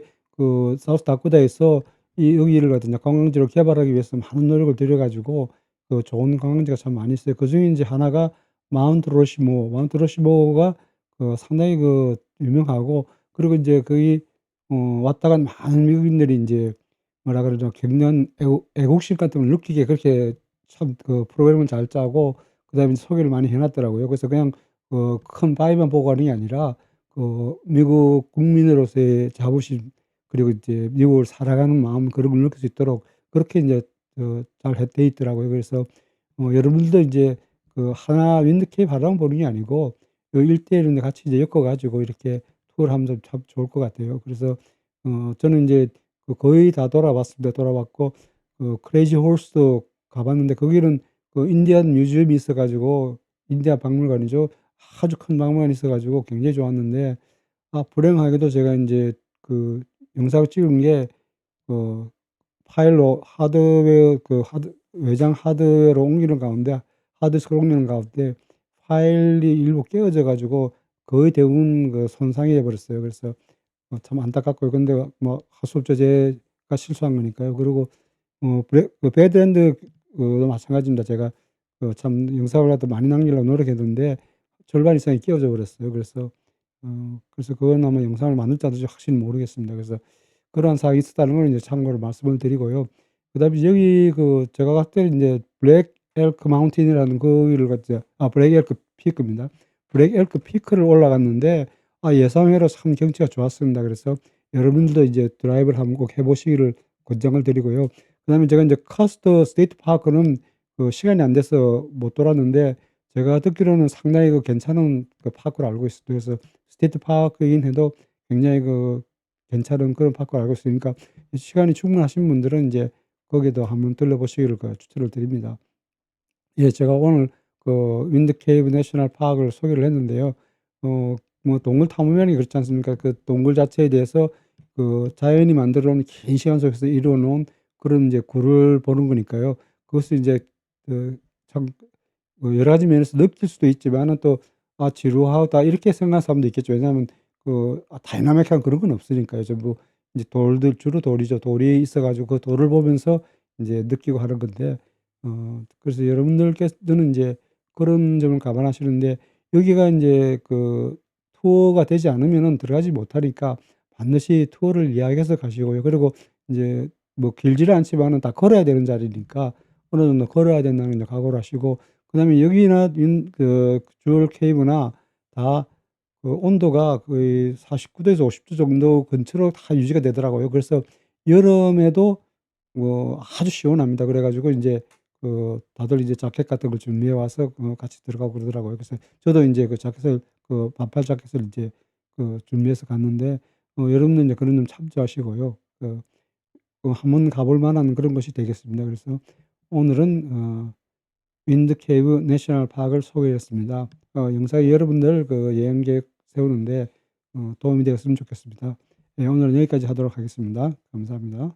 사우스 다코타에서 여기를 갖다 관광지로 개발하기 위해서 많은 노력을 들여 가지고 좋은 관광지가 참 많이 있어요. 그중에 이제 하나가 마운트 러시모가 상당히 유명하고 그리고 이제 거기 왔다 간 많은 미국인들이 이제 뭐라 그러죠? 경련 애국심 같은 걸 느끼게 그렇게 참 프로그램을 잘 짜고 그다음에 소개를 많이 해 놨더라고요. 그래서 그냥 큰 바위만 보고 가는 게 아니라 미국 국민으로서의 자부심 그리고 이제 미국을 살아가는 마음 그런 걸 느낄 수 있도록 그렇게 이제 잘 돼 있더라고요. 그래서 여러분들도 이제 하나 윈드 케이브 하나만 보는 게 아니고 요 일대를 같이 이제 엮어 가지고 이렇게 투어를 하면 참 좋을 것 같아요. 그래서 저는 이제 거의 다 돌아봤습니다. 돌아봤고 크레이지 홀스도 가봤는데 거기는 그 인디안 뮤지엄이 있어 가지고 인디안 박물관이죠. 아주 큰 박물관이 있어 가지고 굉장히 좋았는데 불행하게도 제가 인제 그 영상을 찍은 게 파일로 하드웨어 외장 하드웨어로 옮기는 가운데 하드디스크로 옮기는 가운데 파일이 일부 깨어져 가지고 거의 대부분 손상이 돼 버렸어요. 그래서 참 안타깝고요. 근데 뭐 할 수 없죠. 제가 실수한 거니까요. 그리고 배드엔드 마찬가지입니다. 제가 참 영상이라도 많이 남기려고 노력했는데 절반 이상이 깨어져 버렸어요. 그래서 그건 아마 영상을 만들지 않을지 확실히 모르겠습니다. 그래서 그러한 사항이 있었다는 걸 이제 참고로 말씀을 드리고요. 그다음에 여기 제가 갔을 때 인제 블랙 엘크 마운틴이라는 거기를 갔죠. 블랙 엘크 피크입니다. 블랙 엘크 피크를 올라갔는데 예상외로 참 경치가 좋았습니다. 그래서 여러분들도 이제 드라이브를 한번 꼭 해 보시기를 권장을 드리고요. 그다음에 제가 인제 커스트 스테이트 파크는 시간이 안 돼서 못 돌았는데 제가 듣기로는 상당히 괜찮은 파크로 알고 있습니다. 그래서 스테이트 파크이긴 해도 굉장히 괜찮은 그런 파크로 알고 있으니까 시간이 충분하신 분들은 인제 거기도 한번 들러보시기를 추천을 드립니다. 예, 제가 오늘 윈드 케이브 내셔널 파크를 소개를 했는데요. 뭐 동굴 탐험이라는 게 그렇지 않습니까? 그 동굴 자체에 대해서 자연이 만들어 놓은 긴 시간 속에서 이루어 놓은 그런 이제 굴을 보는 거니까요. 그것을 이제 참 여러 가지 면에서 느낄 수도 있지만은 또 '지루하다.' 이렇게 생각하는 사람도 있겠죠. 왜냐하면 다이나믹한 그런 건 없으니까요. 전부 이제 주로 돌이죠. 돌이 있어 가지고 그 돌을 보면서 인제 느끼고 하는 건데 그래서 여러분들께서는 인제 그런 점을 감안하시는데 여기가 인제 투어가 되지 않으면은 들어가지 못하니까 반드시 투어를 예약해서 가시고요. 그리고 인제 뭐 길지는 않지만은 다 걸어야 되는 자리니까 어느 정도 걸어야 된다는 이제 각오를 하시고 그다음에 여기나 주얼 케이브나 다 온도가 거의 49 도에서 50도 정도 근처로 다 유지가 되더라고요. 그래서 여름에도 아주 시원합니다. 그래 가지고 인제 다들 이제 자켓 같은 걸 준비해 와서 같이 들어가고 그러더라고요. 그래서 저도 인제 자켓을 반팔 자켓을 인제 준비해서 갔는데 여러분들 이제 그런 점 참조하시고요. 한번 가 볼 만한 그런 곳이 되겠습니다. 그래서 오늘은 윈드 케이브 내셔널 파크를 소개했습니다. 영상이 여러분들 여행 계획 세우는데 도움이 되었으면 좋겠습니다. 예, 오늘은 여기까지 하도록 하겠습니다. 감사합니다.